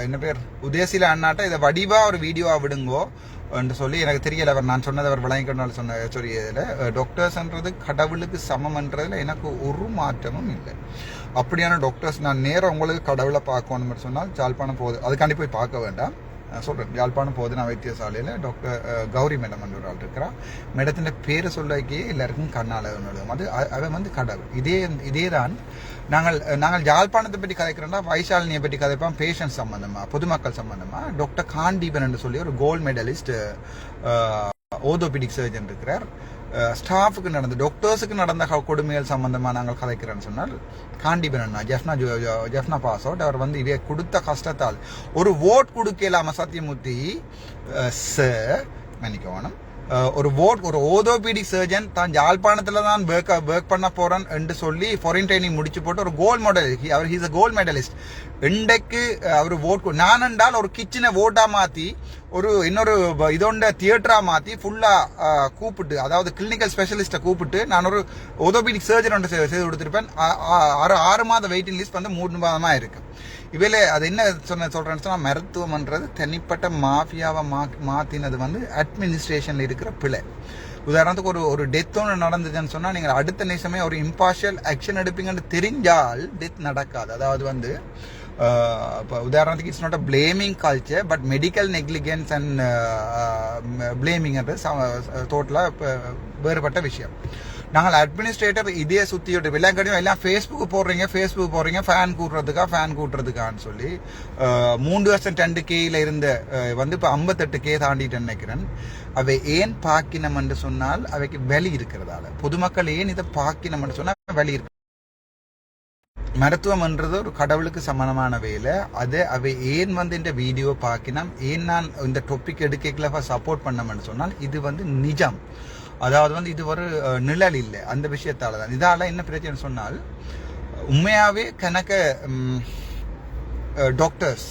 என்ன பேர் உதேசில அண்ணாட்ட இதை வடிவா ஒரு வீடியோவா விடுங்கோ என்று சொல்லி. எனக்கு தெரியல அவர் நான் சொன்னது அவர் விளங்கிக்கொண்டால் சொன்ன சொல்லி. இதில் டாக்டர்ஸ்ன்றது கடவுளுக்கு சமம்ன்றதுல எனக்கு ஒரு மாற்றமும் இல்லை. அப்படியான டாக்டர்ஸ் நான் நேரம் உங்களுக்கு கடவுளை பார்க்கணும்னு சொன்னால் ஜாழ்ப்பாணம் போகுது, அதுக்காண்டி போய் பார்க்க வேண்டாம். சொல்றேன், யாழ்ப்பாணம் போதுனா வைத்தியசாலையில் டாக்டர் கௌரி மேடம் என்ற ஒரு ஆள் இருக்கிறா. மேடத்தின் பேரை சொல்லக்கே எல்லாருக்கும் கண்ணால் நடுவோம். அது அவன் கடவுள். இதேதான் நாங்கள் யாழ்ப்பாணத்தை பற்றி கதைக்கிறோம்னா வைசாலினியை பற்றி கதைப்போம். பேஷண்ட் சம்பந்தமா, பொதுமக்கள் சம்பந்தமா டாக்டர் காண்டீபன் என்று சொல்லி ஒரு கோல்டு மெடலிஸ்ட் ஓர்த்தோபெடிக் சர்ஜன் இருக்கிறார். ஸ்டாஃபுக்கு நடந்த டாக்டர்ஸுக்கு நடந்த கொடுமைகள் சம்பந்தமாக நாங்கள் கதைக்கிறேன்னு சொன்னால் காண்டிபனா ஜெஃப்னா பாஸ் அவுட் அவர் வந்து இவை கொடுத்த கஷ்டத்தால் ஒரு ஓட் கொடுக்கலாம சத்தியமூர்த்தி சார் மன்னிக்கணும் ஒரு ஓதோபீடிக் சர்ஜன் தான் யாழ்ப்பாணத்தில் தான் ஒர்க் பண்ண போறேன் என்று சொல்லி ஃபாரின் ட்ரைனிங் முடிச்சு போட்டு ஒரு கோல்டு மெடலிஸ்ட் அவர் ஹீஸ் அ கோல்டு மெடலிஸ்ட் இன்றைக்கு அவர் ஓட் நான் என்றால் ஒரு கிச்சனை ஓட்டா மாற்றி ஒரு இன்னொரு இதோண்ட தியேட்டரா மாற்றி ஃபுல்லாக கூப்பிட்டு அதாவது கிளினிக்கல் ஸ்பெஷலிஸ்ட்டை கூப்பிட்டு நான் ஒரு ஓதோபீடிக் சர்ஜன் ஒன்று செய்து கொடுத்துருப்பேன் 6 மாத வெயிட்டிங் லிஸ்ட் வந்து 3 மாதமாக இருக்கு இவையில அது என்ன சொல்றேன்னு சொன்னா மருத்துவம்ன்றது தனிப்பட்ட மாஃபியாவை மாத்தினது வந்து அட்மினிஸ்ட்ரேஷன்ல இருக்கிற பிழை. உதாரணத்துக்கு ஒரு டெத் ஒன்று நடந்துச்சுன்னு சொன்னா நீங்க அடுத்த நிமிஷமே ஒரு இம்பார்ஷியல் ஆக்ஷன் எடுப்பீங்கன்னு தெரிஞ்சால் டெத் நடக்காது. அதாவது வந்து இப்போ உதாரணத்துக்கு it's not a blaming culture but medical negligence and பிளேமிங்ன்றது டோட்டலாக வேறுபட்ட விஷயம். நாங்கள் அட்மினிஸ்ட்ரேட்டர் இதே சுற்றிட்டு விளையாடியும் எல்லாம் ஃபேஸ்புக் போடுறீங்க ஃபேன் கூட்டுறதுக்கான்னு சொல்லி 3 வருஷம் 2K இருந்த வந்து இப்போ 58K தாண்டிட்டு நினைக்கிறேன். அவை ஏன் பாக்கினம் என்று சொன்னால் அவைக்கு வெளி இருக்கிறதால பொதுமக்கள் ஏன் இதை பாக்கினம் என்று சொன்னால் வெளி இருக்கு. மருத்துவம் என்றது ஒரு கடவுளுக்கு சமானமான வேலை. அது அவை ஏன் வந்து இந்த வீடியோ பார்க்கினோம் ஏன் நான் இந்த டாபிக் எடுக்கல சப்போர்ட் பண்ணோம்னு சொன்னால் இது வந்து நிஜம். அதாவது வந்து இது ஒரு நிழல் இல்லை அந்த விஷயத்தால தான். இதால என்ன பிரச்சனை சொன்னால் உண்மையாவே கணக்க டாக்டர்ஸ்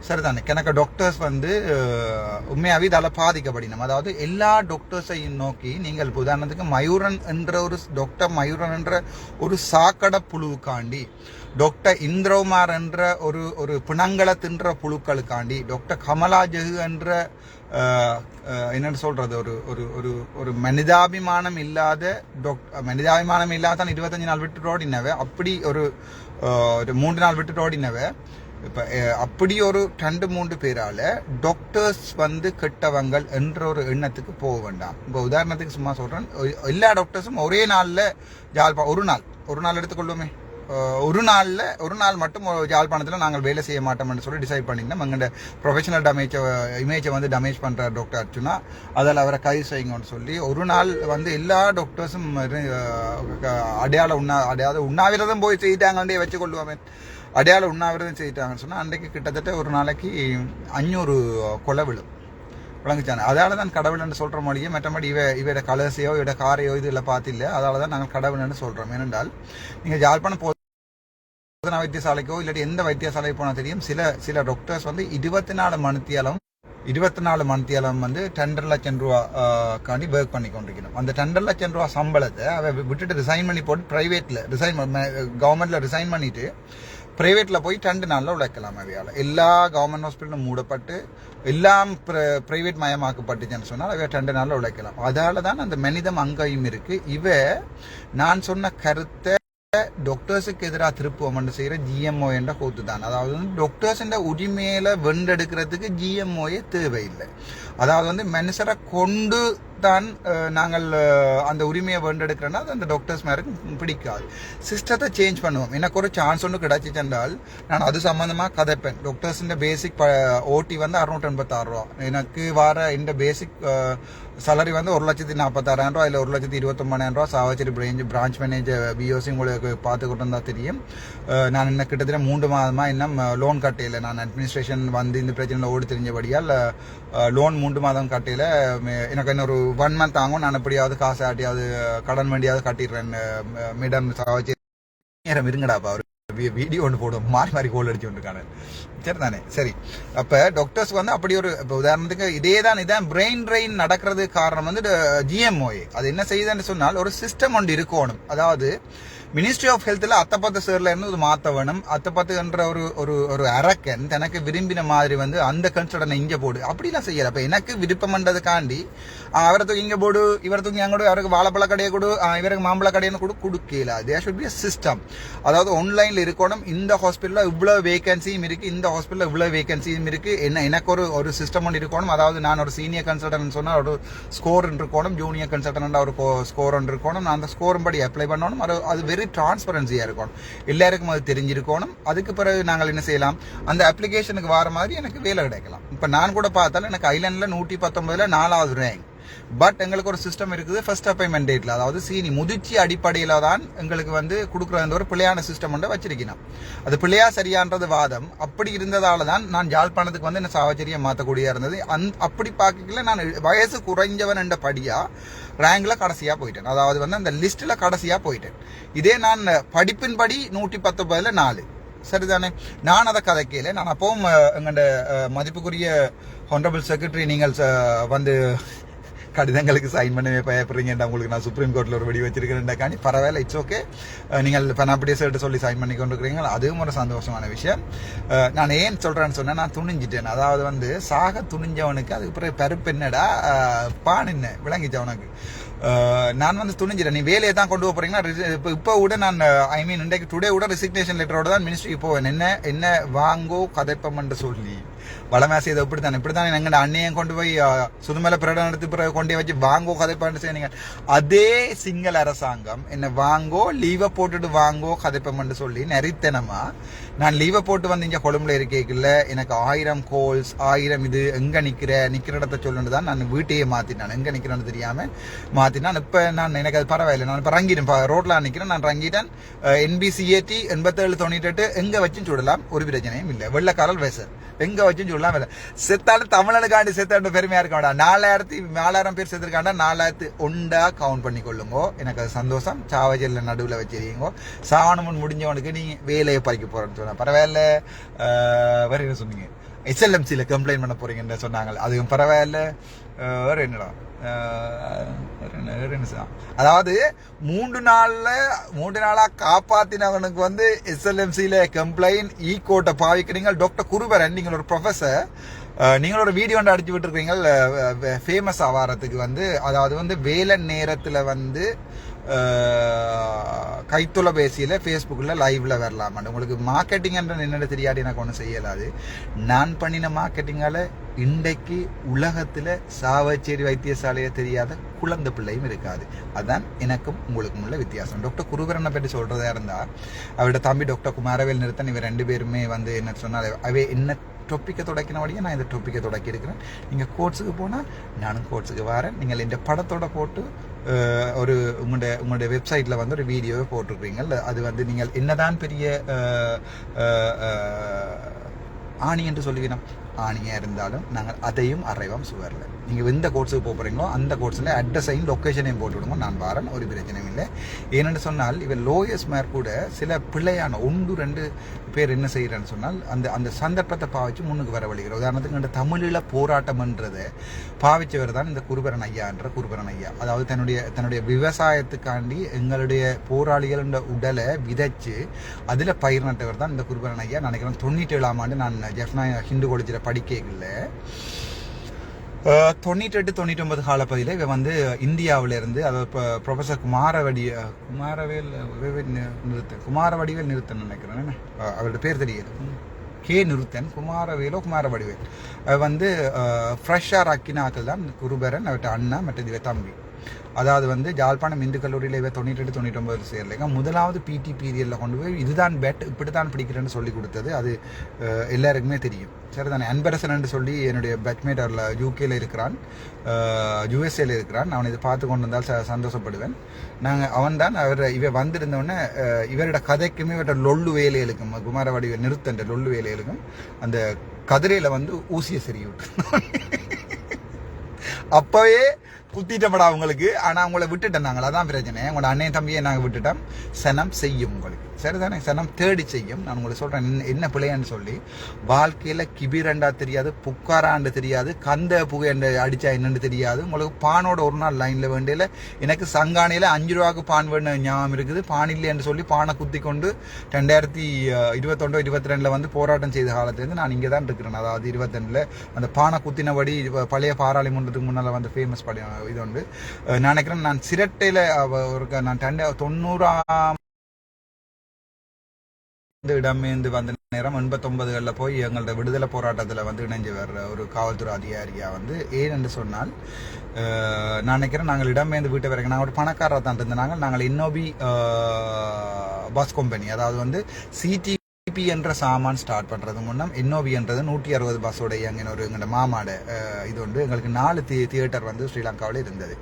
சரிதானே கணக்க டாக்டர்ஸ் வந்து உண்மையாவே இதால பாதிக்கப்படினோம். அதாவது எல்லா டாக்டர்ஸையும் நோக்கி நீங்கள் உதாரணத்துக்கு மயூரன் என்ற ஒரு டாக்டர் மயூரன் என்ற ஒரு சாக்கடை புழுவுக்காண்டி டாக்டர் இந்திரகுமார் என்ற ஒரு பிணங்களை தின்ற புழுக்களுக்காண்டி டாக்டர் கமலா ஜெகு என்ற என்னன்னு சொல்றது ஒரு மனிதாபிமானம் இல்லாத மனிதாபிமானம் இல்லாதான் 25 நாள் விட்டு ஓடினவ அப்படி ஒரு 3 நாள் விட்டு ஓடினவ இப்ப அப்படி ஒரு 2-3 பேரால டாக்டர்ஸ் வந்து கெட்டவங்கள் என்ற ஒரு எண்ணத்துக்கு போக வேண்டாம். இப்போ உதாரணத்துக்கு சும்மா சொல்றேன் எல்லா டாக்டர்ஸும் ஒரே நாள்ல ஒரு நாள் எடுத்துக்கொள்வோமே ஒரு நாள் மட்டும் யாழ்ப்பாணத்தில் நாங்கள் வேலை செய்ய மாட்டோம்னு சொல்லி டிசைட் பண்ணியிருந்தோம். எங்கள்ட ப்ரொஃபஷனல் இமேஜை வந்து டேமேஜ் பண்ணுற டாக்டர் அர்ச்சுனா அதில் அவரை கைது செய்யுங்கன்னு சொல்லி ஒரு நாள் வந்து எல்லா டாக்டர்ஸும் அடையாள உண்ணாவிரதம் போய் செய்யிட்டாங்கன்னே வச்சுக்கொள்ளுவாங்க. அடையாள உண்ணாவிரதம் செய்யிட்டாங்கன்னு சொன்னால் அன்றைக்கு கிட்டத்தட்ட ஒரு நாளைக்கு 500 கொலை விழும் விளங்குச்சானே. அதால தான் கடவுள்னு சொல்கிற மொழியே மற்றபடி இவட கலர்ஸையோ இவட காரையோ இது இல்லை பார்த்தில்ல. அதால தான் நாங்கள் கடவுள்னு சொல்கிறோம். ஏனென்றால் நீங்கள் யாழ்ப்பாணம் போதனா வைத்தியசாலைக்கோ இல்லாட்டி எந்த வைத்தியசாலைக்கு போனால் தெரியும் சில டாக்டர்ஸ் வந்து 24 மணித்தியாலம் வந்து 2.5 லட்சம் ரூபா காண்டி ஒர்க் பண்ணி கொண்டிருக்கணும். அந்த 2.5 லட்சம் ரூபா சம்பளத்தை அவ விட்டுட்டு ரிசைன் பண்ணி போட்டு பிரைவேட்ல கவர்மெண்ட்ல ரிசைன் பண்ணிட்டு பிரைவேட்ல போய் 2 நாள்ல உழைக்கலாம். அவையால் எல்லா கவர்மெண்ட் ஹாஸ்பிட்டலும் மூடப்பட்டு எல்லாம் பிரைவேட் மயமாக்கப்பட்டுச்சுன்னு சொன்னால் அவைய 2 நாள்ல உழைக்கலாம். அதால தான் அந்த மனிதம் அங்கேயும் இருக்கு. நான் சொன்ன கருத்தை டாக்டர்ஸுக்கு எதிராக திருப்புவம் செய்யற GMO என்ற கூத்து தான். அதாவது டாக்டர்ஸ் உரிமையில வெண்டெடுக்கிறதுக்கு GMOயே தேவையில்லை. அதாவது வந்து மனுஷரை கொண்டு தான் நாங்கள் அந்த உரிமையை வெண்டெடுக்கிறோன்னா அது அந்த டாக்டர்ஸ் மேருக்கு பிடிக்காது. சிஸ்டத்தை சேஞ்ச் பண்ணுவோம். எனக்கு ஒரு சான்ஸ் ஒன்று கிடைச்சிச்சென்றால் நான் அது சம்பந்தமாக கதைப்பேன். டாக்டர்ஸ் பேசிக் OT வந்து 686 ரூபா. எனக்கு வர இந்த பேசிக் சேலரி வந்து 1,46,000 ரூபா இல்லை 1,29,000 ரூபா. சாவச்சேரி பிரான்ச் மேனேஜர் BOC உங்களுக்கு பார்த்துக்கிட்டு இருந்தால் தெரியும். நான் இன்னும் கிட்டத்தட்ட 3 மாதமாக இன்னும் லோன் கட்டையில் நான் அட்மினிஸ்ட்ரேஷன் வந்து இந்த பிரச்சனையில் ஓடி தெரிஞ்சபடியால் லோன் 3 மாதம் கட்டையில் எனக்கு இன்னொரு 1 மந்த் ஆகும். நான் எப்படியாவது காசு ஆட்டியாவது கடன் வேண்டியாவது கட்டிடுறேன். மேடம் சாவச்சேரி நேரம் இருங்கடாப்பா அவர் வீடியோ ஒன்று போடுவோம் மாறி கோல் அடிச்சு கொண்டிருக்காங்க. சரி தானே சரி. அப்ப டாக்டர்ஸ் வந்து அப்படி ஒரு உதாரணத்துக்கு இதான் பிரெயின் ட்ரெயின் நடக்கிறது காரணம் வந்து GMOA. அது என்ன செய்யுதுன்னு சொன்னால் ஒரு சிஸ்டம் ஒன்று இருக்கணும். அதாவது மினிஸ்ட்ரி ஆஃப் ஹெல்த்ல அத்தப்பத்து சேர்ல இருந்து ஒரு மாத்த வேணும். அத்தப்பத்துன்ற ஒரு அரக்கன் தனக்கு விரும்பின மாதிரி வந்து அந்த கன்சல்டனை இங்க போடு அப்படிலாம் செய்யல. அப்ப எனக்கு விருப்பம் பண்றதுக்காண்டி அவரை தூக்கி இங்க போடு இவரை தூக்கி அங்க கொடு அவருக்கு வாழைப்பழ கடையை கொடு இவருக்கு மாம்பழ கடையை கூட கொடுக்கல. There should be system. அதாவது ஆன்லைன்ல இருக்கணும். இந்த ஹாஸ்பிட்டல்ல இவ்வளவு வேகன்சியும் இருக்கு இந்த ஹாஸ்பிட்டல்ல இவ்வளவு வேகன்சியும் இருக்கு. எனக்கு ஒரு சிஸ்டம் ஒன்று இருக்கணும். அதாவது நான் ஒரு சீனியர் கன்சல்டன்ட் சொன்னா ஒரு ஸ்கோர் இருக்கணும். ஜூனியர் கன்சல்டன்ட் ஒரு ஸ்கோர் ஒன்று இருக்கணும். நான் அந்த ஸ்கோர் படி அப்ளை பண்ணணும். அது வெரி டிரான்ஸ்பரன்சியா இருக்கணும். எல்லாருக்கும் அது தெரிஞ்சிருக்கணும். அதுக்கு பிறகு நாங்கள் என்ன செய்யலாம் அந்த அப்ளிகேஷனுக்கு வர மாதிரி எனக்கு வேலை கிடைக்கலாம். இப்ப நான் கூட பார்த்தாலும் எனக்கு ஐலண்ட்ல 119ல 4வது ரேங்க். பட் எங்களுக்கு ஒரு சிஸ்டம் இருக்குது ஃபர்ஸ்ட் அப்பாயின்மெண்ட் டேட்ல, அதாவது சீனி முதிர்ச்சி அடிப்படையில் தான் எங்களுக்கு வந்து கொடுக்குற ஒரு பிள்ளையான சிஸ்டம் ஒன்று வச்சிருக்கணும். அது பிள்ளையா சரியான்றது வாதம். அப்படி இருந்ததால தான் நான் யாழ்ப்பாணத்துக்கு வந்து என்ன சாவச்சேரியை மாற்றக்கூடியா இருந்தது. அப்படி பார்க்கல நான் வயசு குறைஞ்சவன் என்ற படியா ரேங்க்ல கடைசியா போயிட்டேன், அதாவது வந்து அந்த லிஸ்ட்ல கடைசியா போயிட்டேன். இதே நான் படிப்பின்படி 119ல 4. சரிதானே? நான் அதை கதைக்கல. நான் அப்பவும் எங்கள்ட மதிப்புக்குரிய ஹானரபிள் செக்ரட்டரி நீங்கள் வந்து கடிதங்களுக்கு சைன் பண்ணவே பயப்படுறீங்கடா, உங்களுக்கு நான் சுப்ரீம் கோர்ட்டில் ஒரு வெடி வச்சிருக்கிறேன்டாக்காண்டி பரவாயில்ல, இட்ஸ் ஓகே. நீங்கள் பெனாப்பிட்டியை சேர்த்து சொல்லி சைன் பண்ணி கொண்டிருக்கிறீங்க, அதுவும் ஒரு சந்தோஷமான விஷயம். நான் ஏன் சொல்கிறேன்னு சொன்னேன், நான் துணிஞ்சிட்டேன். அதாவது வந்து சாக துணிஞ்சவனுக்கு அதுக்கு பிறகு பருப்பு என்னடா பான் என்ன விளங்கிச்சு அவனுக்கு. நான் வந்து துணிஞ்சிட்டேன். நீ வேலையை தான் கொண்டு போறீங்கன்னா இப்போ கூட நான் ஐ மீன் இன்றைக்கு டுடே கூட ரெசிக்னேஷன் லெட்டரோட தான் மினிஸ்ட்ரிக்கு போவேன். என்ன வாங்கோ கதைப்பம்ன்னு சொல்லி வளமே செய்த இப்படித்தான் எங்க அண்ணையும் கொண்டு போய் சுதுமலை பிரகடனம் எடுத்து பிறகு கொண்டே வச்சு வாங்கோ கதைப்பான்னு செய்யுங்க. அதே சிங்கள அரசாங்கம் என்ன வாங்கோ லீவை போட்டுட்டு வாங்கோ கதைப்பம்னு சொல்லி நெறித்தனமா நான் லீவை போட்டு வந்து இங்க கொழும்புல இருக்கேக்குள்ள எனக்கு 1000 கோல்ஸ் 1000 இது எங்க நிக்கிற இடத்த சொல்லுன்னு தான் நான் வீட்டையே மாத்தினான். எங்க நிக்கிறேன்னு தெரியாம மாத்தினான். இப்ப நான் எனக்கு அது பரவாயில்லை, நான் இப்ப ரங்கிட்டேன், ரோட்ல நிக்கிறேன், நான் ரங்கிட்டேன். NBCAT 8798 எங்க வச்சும் சுடலாம், ஒரு பிரச்சனையும் இல்லை. வெள்ளக்காரல் வேச எங்க வச்சும் சொல்லலாம். செத்தாலும் தமிழனுக்காண்டி செத்தாண்டு பெருமையா இருக்க வேண்டாம். 4000 பேர் செத்துருக்காண்டா 4001 கவுண்ட் பண்ணி கொள்ளுங்கோ. எனக்கு அது சந்தோஷம். சாவஜல்ல நடுவில் வச்சிருக்கீங்கோ. சாவணமுன் முடிஞ்சவனுக்கு நீ வேலையை பறிக்க போறேன்னு சொன்ன பரவாயில்ல. வேற என்ன சொன்னீங்க? SLMCல கம்ப்ளைண்ட் பண்ண போறீங்கன்னு சொன்னாங்க, அதுவும் பரவாயில்ல. வேற என்னடா அதாவது 3 நாளா காப்பாத்தினவனுக்கு வந்து SLMCல கம்ப்ளைண்ட் கோட்டை பாவிக்கிறீங்க. டாக்டர் குருபரன், நீங்கள் ஒரு ப்ரொஃபஸர், நீங்கள் ஒரு வீடியோ ஒன்று அடிச்சு விட்டுருக்கீங்க ஃபேமஸ் ஆவாரத்துக்கு வந்து, அதாவது வந்து வேலை நேரத்தில் வந்து கைத்தொலைபேசியில் ஃபேஸ்புக்கில் லைவ்ல வரலாமான்னு. உங்களுக்கு மார்க்கெட்டிங் என்ற என்னென்ன தெரியாது, எனக்கு ஒன்றும் செய்யலாது. நான் பண்ணின மார்க்கெட்டிங்கால இன்றைக்கு உலகத்தில் சாவச்சேரி வைத்தியசாலையை தெரியாத குழந்தை பிள்ளையும் இருக்காது. அதுதான் எனக்கும் உங்களுக்கும் உள்ள வித்தியாசம். டாக்டர் குருபரனை பற்றி சொல்றதா இருந்தால் அவரோட தம்பி டாக்டர் குமாரவேல் நிறுத்தன், இவர் 2 பேருமே வந்து என்ன சொன்னால் அவை என்ன டொப்பிக்கை தொடக்கினபடியே நான் இந்த டொப்பிக்கை தொடக்கி இருக்கிறேன். நீங்கள் கோர்ட்ஸுக்கு போனால் நானும் கோர்ட்ஸுக்கு வரேன். நீங்கள் இந்த படத்தோட போட்டு ஒரு உங்களுடைய வெப்சைட்டில் வந்து ஒரு வீடியோவை போட்டிருக்கீங்க. அது வந்து நீங்கள் என்னதான் பெரிய ஆணி என்று சொல்லுவீனம், ஆணியாக இருந்தாலும் நாங்கள் அதையும் அறைவோம் சுவரில். நீங்கள் எந்த கோர்ஸுக்கு போகிறீங்களோ அந்த கோர்ஸில் அட்ரஸையும் லொக்கேஷனையும் போட்டு விடுங்க, நான் வரேன், ஒரு பிரச்சனையும் இல்லை. ஏனென்று சொன்னால் இவர் லோயர்ஸ் மேர் கூட சில பிள்ளையான 1-2 பேர் என்ன செய்கிறேன்னு சொன்னால் அந்த சந்தர்ப்பத்தை பாவிச்சு முன்னுக்கு வர வழிகிற. உதாரணத்துக்கு இந்த தமிழில் போராட்டம்ன்றதை பாவிச்சவர் தான் இந்த குருபரன் ஐயான்ற குருபரன் ஐயா. அதாவது தன்னுடைய விவசாயத்துக்காண்டி எங்களுடைய போராளிகள் உடலை விதைச்சு அதில் பயிர் நட்டவர் தான் இந்த குருபரன் ஐயா. நினைக்கிறேன் 97ஆம் ஆண்டு நான் ஜெஃப்னா ஹிந்து காலேஜில் படிக்கல 98-99 காலப்பகுதியில் இவன் வந்து இந்தியாவிலிருந்து, அதாவது ப்ரொஃபஸர் குமாரவடிவேல் நிறுத்தன் நினைக்கிறேன், அவரோட பேர் தெரியாது, நிறுத்தன் குமாரவடிவேல் வந்து ஃப்ரெஷ்ஷாக ஆக்கினாக்கள் தான் குருபரன், அவர்கிட்ட அண்ணா மற்றது இவ தம்பி. அதாவது வந்து ஜாழ்ப்பாணம் இந்து கல்லூரியில் இவ 98-99 சேரலைங்க. முதலாவது PT பீரியடில் கொண்டு போய் இதுதான் பேட் இப்படி தான் பிடிக்கிறேன்னு சொல்லி கொடுத்தது அது எல்லாருக்குமே தெரியும். சரிதானே? அன்பரசன் சொல்லி என்னுடைய பேட்மேட் அவரில் UKல இருக்கிறான், USA இருக்கிறான். அவனை இதை பார்த்து கொண்டு வந்தால் சந்தோஷப்படுவேன். அவன் தான் இவ வந்திருந்தவொடனே இவரோட கதைக்குமே இவரோட லொல்லு வேலைகளுக்கும் குமாரவடிவேல் நிறுத்தன்ற லொல்லு வேலைகளுக்கும் அந்த கதிரையில் வந்து ஊசியை சரி விட்டு அப்பவே குத்திட்டப்படா உங்களுக்கு. ஆனால் அவங்கள விட்டுட்டேன் நாங்கள், அதான் பிரச்சனை. உங்களோட அண்ணன் தம்பியை நாங்கள் விட்டுட்டோம். சனம் செய்யும் உங்களுக்கு, சரிதானே? சனம் தேடி செய்யும். நான் உங்களுக்கு சொல்கிறேன் என்ன பிள்ளைன்னு சொல்லி. வாழ்க்கையில் கிபிரண்டா தெரியாது, புக்காராண்டு தெரியாது, கந்த புகைண்டு அடித்தா என்னன்னு தெரியாது. உங்களுக்கு பானோட ஒரு நாள் லைனில் வேண்டியில் எனக்கு சங்கானையில் 5 ரூபாய்க்கு பான் வேணும் ஞாபகம் இருக்குது. பான் இல்லைன்னு சொல்லி பானை குத்தி கொண்டு 2021-22 வந்து போராட்டம் செய்த காலத்துலேருந்து நான் இங்கே தான் இருக்கிறேன். அதாவது 22 அந்த பானை குத்தினபடி பழைய பாராளுமன்றத்துக்கு முன்னால் வந்து ஃபேமஸ் படி இது உண்டு. நான் நினைக்கிறேன் நான் சிரட்டையில் நான் 90ஆம் இடமேந்து வந்த நேரம் 89களில் போய் எங்களோட விடுதலை போராட்டத்தில் வந்து இணைஞ்சு வர்ற ஒரு காவல்துறை அதிகாரியா வந்து ஏன்னு சொன்னால் நான் நினைக்கிறேன் நாங்கள் இடமேந்து வீட்டை வரைக்கும் நாங்கள் ஒரு பணக்காரராக தான் இருந்தோம். நாங்கள் இன்னோபி பஸ் கம்பெனி, அதாவது வந்து CTP என்ஓபி என்ற சாமான் ஸ்டார்ட் பண்ணுறது முன்னம் என்ஓபி என்றது 160 பஸ்ஸோட இயங்கின ஒரு எங்களோட மாமாட இது உண்டு. எங்களுக்கு 4 தியேட்டர் வந்து ஸ்ரீலங்காவில் இருந்தது.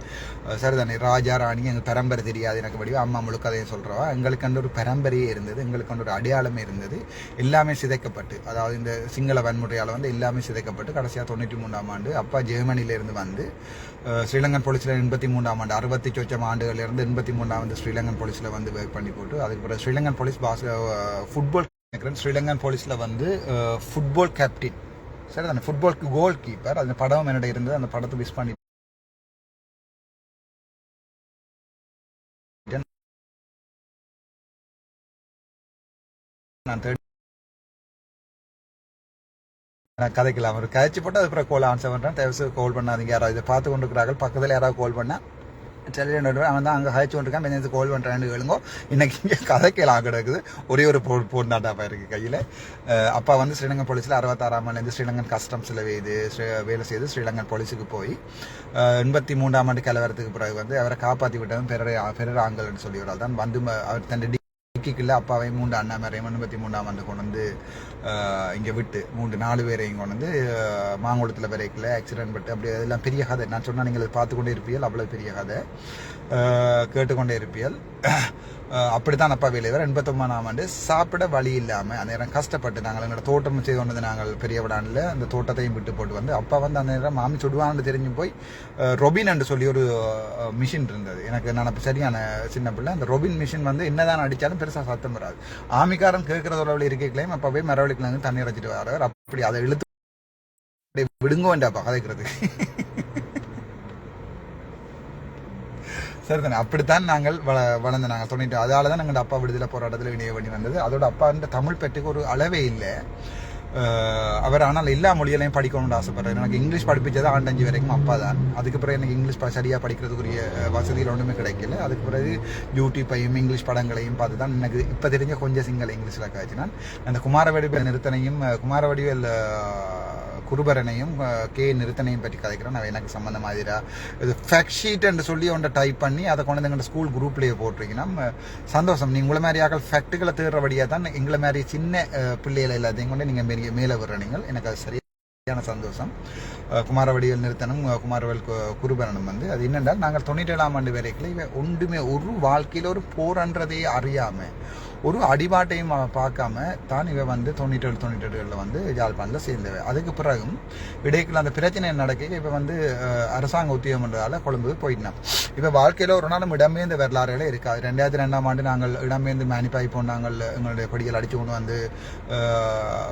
சரிதானே, ராஜா ராணி எங்கள் பரம்பரை தெரியாது எனக்கு வடிவா, அம்மா முழுக்கதையும் சொல்கிறவா. எங்களுக்கு அந்த ஒரு பரம்பரையே இருந்தது, எங்களுக்கு அந்த ஒரு அடையாளமே இருந்தது. எல்லாமே சிதைக்கப்பட்டு, அதாவது இந்த சிங்கள வன்முறையால் வந்து எல்லாமே சிதைக்கப்பட்டு கடைசியாக 93ஆம் ஆண்டு அப்பா ஜெர்மனியிலேருந்து வந்து ஸ்ரீலங்கன் போலீஸில் 83ஆம் ஆண்டு 68 ஆண்டுகளிலிருந்து 83ஆம் ஆண்டு ஸ்ரீலங்கன் போலீஸில் வந்து ஒர்க் பண்ணி போட்டு அதுக்கு பிறகு ஸ்ரீலங்கன் போலீஸ் ஃபுட்பால் ஸ்ரீலங்கன் போலீஸில் வந்து ஃபுட்பால் கேப்டன், சரி தானே, ஃபுட்பாலுக்கு கோல் கீப்பர். அந்த படம் என்னோட இருந்தது, அந்த படத்தை மிஸ் பண்ணி நான் கதைக்கலாம் ஒரு கதைச்சு போட்டு அதுக்கப்புறம் கோல் ஆன்சர் பண்ணுறேன். தேவை கால் பண்ணாதீங்க, யாராவது இதை பார்த்து கொண்டு இருக்கிறார்கள், பக்கத்தில் யாராவது கால் பண்ணால் சரி அவன் தான் அங்கே ஹயச்சு கொண்டிருக்கான், மெனேஜ் கால் பண்ணுறேன்னு கேளுங்கோ. இன்னைக்கு இங்கே கதைக்கலாம் கிடக்குது, ஒரே ஒரு போன் தாட்டாப்பா இருக்குது கையில். அப்பா வந்து ஸ்ரீலங்கன் போலீஸில் 66ஆம் ஆண்டுலேருந்து ஸ்ரீலங்கன் கஸ்டம்ஸில் வேலை செய்து ஸ்ரீலங்கன் போலீஸுக்கு போய் 83ஆம் ஆண்டு கலவரத்துக்கு பிறகு வந்து அவரை காப்பாற்றி விட்டவன் பெரர் ஆங்கல்னு சொல்லி ஒரு தான் வந்து அவர் தன் டிக்கிக்குள்ள அப்பாவை 3 அண்ணாமரையும் 83ஆம் ஆண்டு கொண்டு வந்து இங்கே விட்டு 3-4 பேரையும் கொண்டு வந்து மாங்குளத்தில் வரைக்கல ஆக்சிடென்ட் பட்டு அப்படி அதெல்லாம் பெரிய கதை. நான் சொன்னால் நீங்கள் பார்த்து கொண்டே இருப்பீர்கள், அவ்வளோ பெரிய கதை கேட்டுக்கொண்டே இருப்பீர்கள். அப்படித்தான் அப்பா வேலையவர் 89ஆம் ஆண்டு சாப்பிட வழி இல்லாமல் அந்த நேரம் கஷ்டப்பட்டு நாங்கள் எங்களோட தோட்டம் செய்து கொண்டது, நாங்கள் பெரிய விடானில் அந்த தோட்டத்தையும் விட்டு போட்டு வந்து அப்பா வந்து அந்த நேரம் மாமி சுடுவான்னு தெரிஞ்சு போய் ரொபின் என்று சொல்லி ஒரு மிஷின் இருந்தது. எனக்கு நான் சரியான சின்ன பிள்ளை. அந்த ரொபின் மிஷின் வந்து என்னதான் அடித்தாலும் பெருசாக சத்தம் வராது. ஆமிக்காரன் கேட்கறதோட இருக்கைகளையும் அப்பா போய் மரவழிக்கலாம் தண்ணி அரைச்சிட்டு வரார். அப்படி அதை இழுத்து விடுங்கோ வேண்டாப்பா கதைக்கிறது. சரி தானே, அப்படித்தான் நாங்கள் வளர்ந்து நாங்கள் சொன்னிட்டு. அதால தான் நாங்கள் அப்பா விடுதலை போராட்டத்தில் இணைய வேண்டி வந்தது. அதோட அப்பா இந்த தமிழ் பெற்றுக்கு ஒரு அளவே இல்லை அவர். ஆனால் எல்லா மொழிகளையும் படிக்கணும்னு ஆசைப்படுறாரு. எனக்கு இங்கிலீஷ் படிப்பிச்சது 5 வரைக்கும் அப்பா தான். அதுக்கு பிறகு எனக்கு இங்கிலீஷ் சரியாக படிக்கிறதுக்குரிய வசதிகள் ஒன்றுமே கிடைக்கல. அதுக்கு பிறகு யூடியூப்பையும் இங்கிலீஷ் படங்களையும் பார்த்து தான் எனக்கு இப்போ தெரிஞ்ச கொஞ்சம் சிங்கள இங்கிலீஷில் காய்ச்சி நான் அந்த குமாரவடிவேல் நிறுத்தனையும் குமாரவடிவேல் குருபரனையும் நிறுத்தனையும் பற்றி கதைக்கிறேன். நான் எனக்கு சம்மந்த மாதிரியா இது ஃபேக்ட் ஷீட் என்று சொல்லி ஒன்றை டைப் பண்ணி அதை கொண்டு எங்கள் ஸ்கூல் குரூப்லேயே போட்டிருக்கீங்கன்னா சந்தோஷம். நீ உங்களை மாதிரி ஆக்கள் ஃபேக்ட்டுகளை தேடுறபடியாக தான் எங்களை மாதிரி சின்ன பிள்ளைகளை எல்லாத்தையும் கொண்டு நீங்கள் மேலே வர்ற நீங்கள் எனக்கு அது சரியான சந்தோஷம். குமாரவடிவேல் நிறுத்தனும் குமாரவேல் குருபரனும் வந்து அது என்னென்றால் நாங்கள் 97ஆம் ஆண்டு வரைக்கும் இவை ஒன்றுமே ஒரு வாழ்க்கையில் ஒரு போர்ன்றதையே அறியாமல் ஒரு அடிபாட்டையும் பார்க்காம தான் இவ வந்து 97 வந்து யாழ்ப்பாணத்தில் சேர்ந்தவை. அதுக்கு பிறகும் இடைக்குள்ள அந்த பிரச்சனை நடக்க இப்போ வந்து அரசாங்க உத்தியோகம்ன்றதால கொழும்பு போயிட்டோம். இப்போ வாழ்க்கையில் ஒரு நாளும் இடம்பெயர்ந்த வரலாறுகளே இருக்காது. 2002ஆம் ஆண்டு நாங்கள் இடம்பெயர்ந்து மேனிப்பாய் போனாங்கள். எங்களுடைய கொடிகள் அடித்து கொண்டு வந்து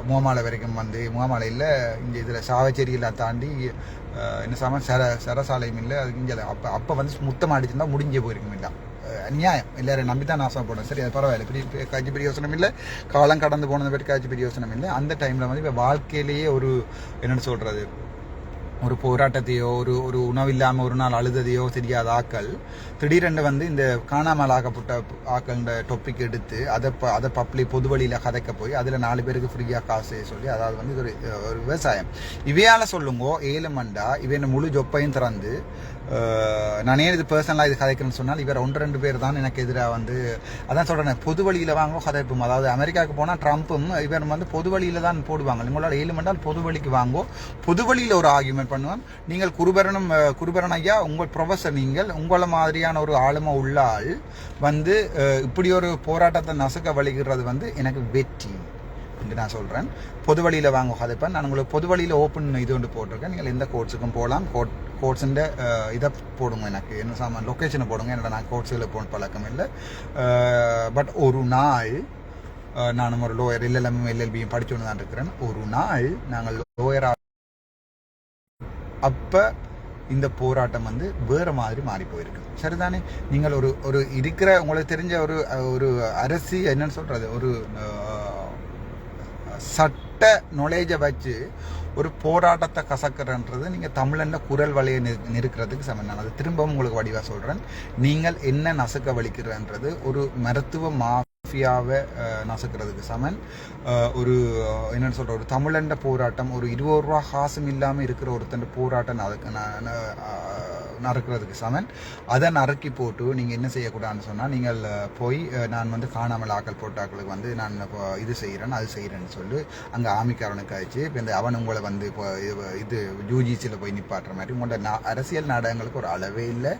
முகமாலை வரைக்கும் வந்து முகமாலையில் இங்கே இதில் சாவச்சேரியில் தாண்டி என்ன சாமான் சரசாலையும் இல்லை. அது இங்கே அப்போ வந்து முத்தமாக அடிச்சிருந்தா முடிஞ்சே போயிருக்கும் இல்லை. நியாயம் எல்லாரும் நம்பி தான் ஆசைப்படும். சரி, அது பரவாயில்ல, பெரிய காட்சி பெரிய யோசனம் இல்லை. காலம் கடந்து போனதை பற்றி காட்சி பெரிய யோசனம் இல்லை. அந்த டைமில் வந்து இப்போ வாழ்க்கையிலேயே ஒரு என்னென்னு சொல்கிறது, ஒரு போராட்டத்தையோ ஒரு உணவு இல்லாமல் ஒரு நாள் அழுததையோ தெரியாத ஆக்கள் திடீரென்று வந்து இந்த காணாமல் ஆக்கப்பட்ட ஆக்கள்ன்ற டாபிக் எடுத்து அதை பொது வழியில் கதைக்க போய் அதில் 4 பேருக்கு ஃப்ரீயாக காசு சொல்லி, அதாவது வந்து ஒரு விவசாயம் இவையால் சொல்லுங்கோ 7 மண்டா இவன் முழு ஜொப்பையும் திறந்து நானே இது பர்சனலாக இது கதைக்கிறேன்னு சொன்னால் இவர் 1-2 பேர் தான் எனக்கு எதிராக வந்து அதான் சொல்கிறேன் பொது வழியில் வாங்க கதைப்போம். அதாவது அமெரிக்காவுக்கு போனால் ட்ரம்ப்பும் இவர் வந்து பொது வழியில் தான் போடுவாங்க. உங்களால் 7 மண்டால் பொது வழிக்கு வாங்கோ, பொது வழியில் ஒரு ஆர்கியூமெண்ட் பண்ணுவோம். நீங்கள் குருபரன் ஐயா உங்கள் ப்ரொஃபஸர், நீங்கள் உங்களை மாதிரியான ஒரு ஆளுமை உள்ள ஆள் வந்து இப்படி ஒரு போராட்டத்தை நசுக்க வலிக்கிறது வந்து எனக்கு வெற்றி என்று நான் சொல்கிறேன். பொது வழியில் வாங்க கதைப்பேன். நான் உங்களுக்கு பொது வழியில் ஓப்பன் இது ஒன்று போட்டிருக்கேன். நீங்கள் எந்த கோர்ட்ஸுக்கும் போகலாம். கோர்ட்ஸுன்ற இதை போடுங்க, எனக்கு என்ன சாமான் லொக்கேஷனை போடுங்க. என்னோட நான் கோர்ட்ஸில் போன பழக்கம் இல்லை. பட் ஒரு நாள் நானும் ஒரு லோயர் எல்எல்பியும் படிச்சுன்னு தான் இருக்கிறேன். ஒரு நாள் நாங்கள் லோயராக அப்போ இந்த போராட்டம் வந்து வேறு மாதிரி மாறி போயிருக்கு. சரிதானே, நீங்கள் ஒரு இருக்கிற உங்களுக்கு தெரிஞ்ச ஒரு அரசு என்னன்னு சொல்கிறது ஒரு சட்ட நுழைஞ்ச வச்சு ஒரு போராட்டத்தை கசக்கிறன்றது நீங்கள் தமிழன்ல குரல் வலையை நிற்கிறதுக்கு சமம். நான் அது திரும்பவும் உங்களுக்கு வடிவாக சொல்கிறேன். நீங்கள் என்ன நசுக்க வலிக்கிறன்றது ஒரு மருத்துவ மாஃபியாவை நசுக்கிறதுக்கு சமன். ஒரு என்னென்னு சொல்கிற ஒரு தமிழண்ட போராட்டம், ஒரு 20 ரூபா காசும் இல்லாமல் இருக்கிற ஒருத்தன் போராட்டம் அதுக்கு நறுக்கிறதுக்கு சமன். அதை நறுக்கி போட்டு நீங்கள் என்ன செய்யக்கூடாதுன்னு சொன்னால், நீங்கள் போய் நான் வந்து காணாமல் ஆக்கள் போட்டாக்களுக்கு வந்து நான் இப்போ இது செய்கிறேன் அது செய்கிறேன்னு சொல்லி அங்கே ஆமிக்காரனுக்கு ஆயிடுச்சு. இப்போ இந்த அவன் உங்களை வந்து இப்போ இது யூஜிசியில் போய் நிப்பாட்டுற மாதிரி உங்களோட அரசியல் நாடகங்களுக்கு ஒரு அளவே இல்லை.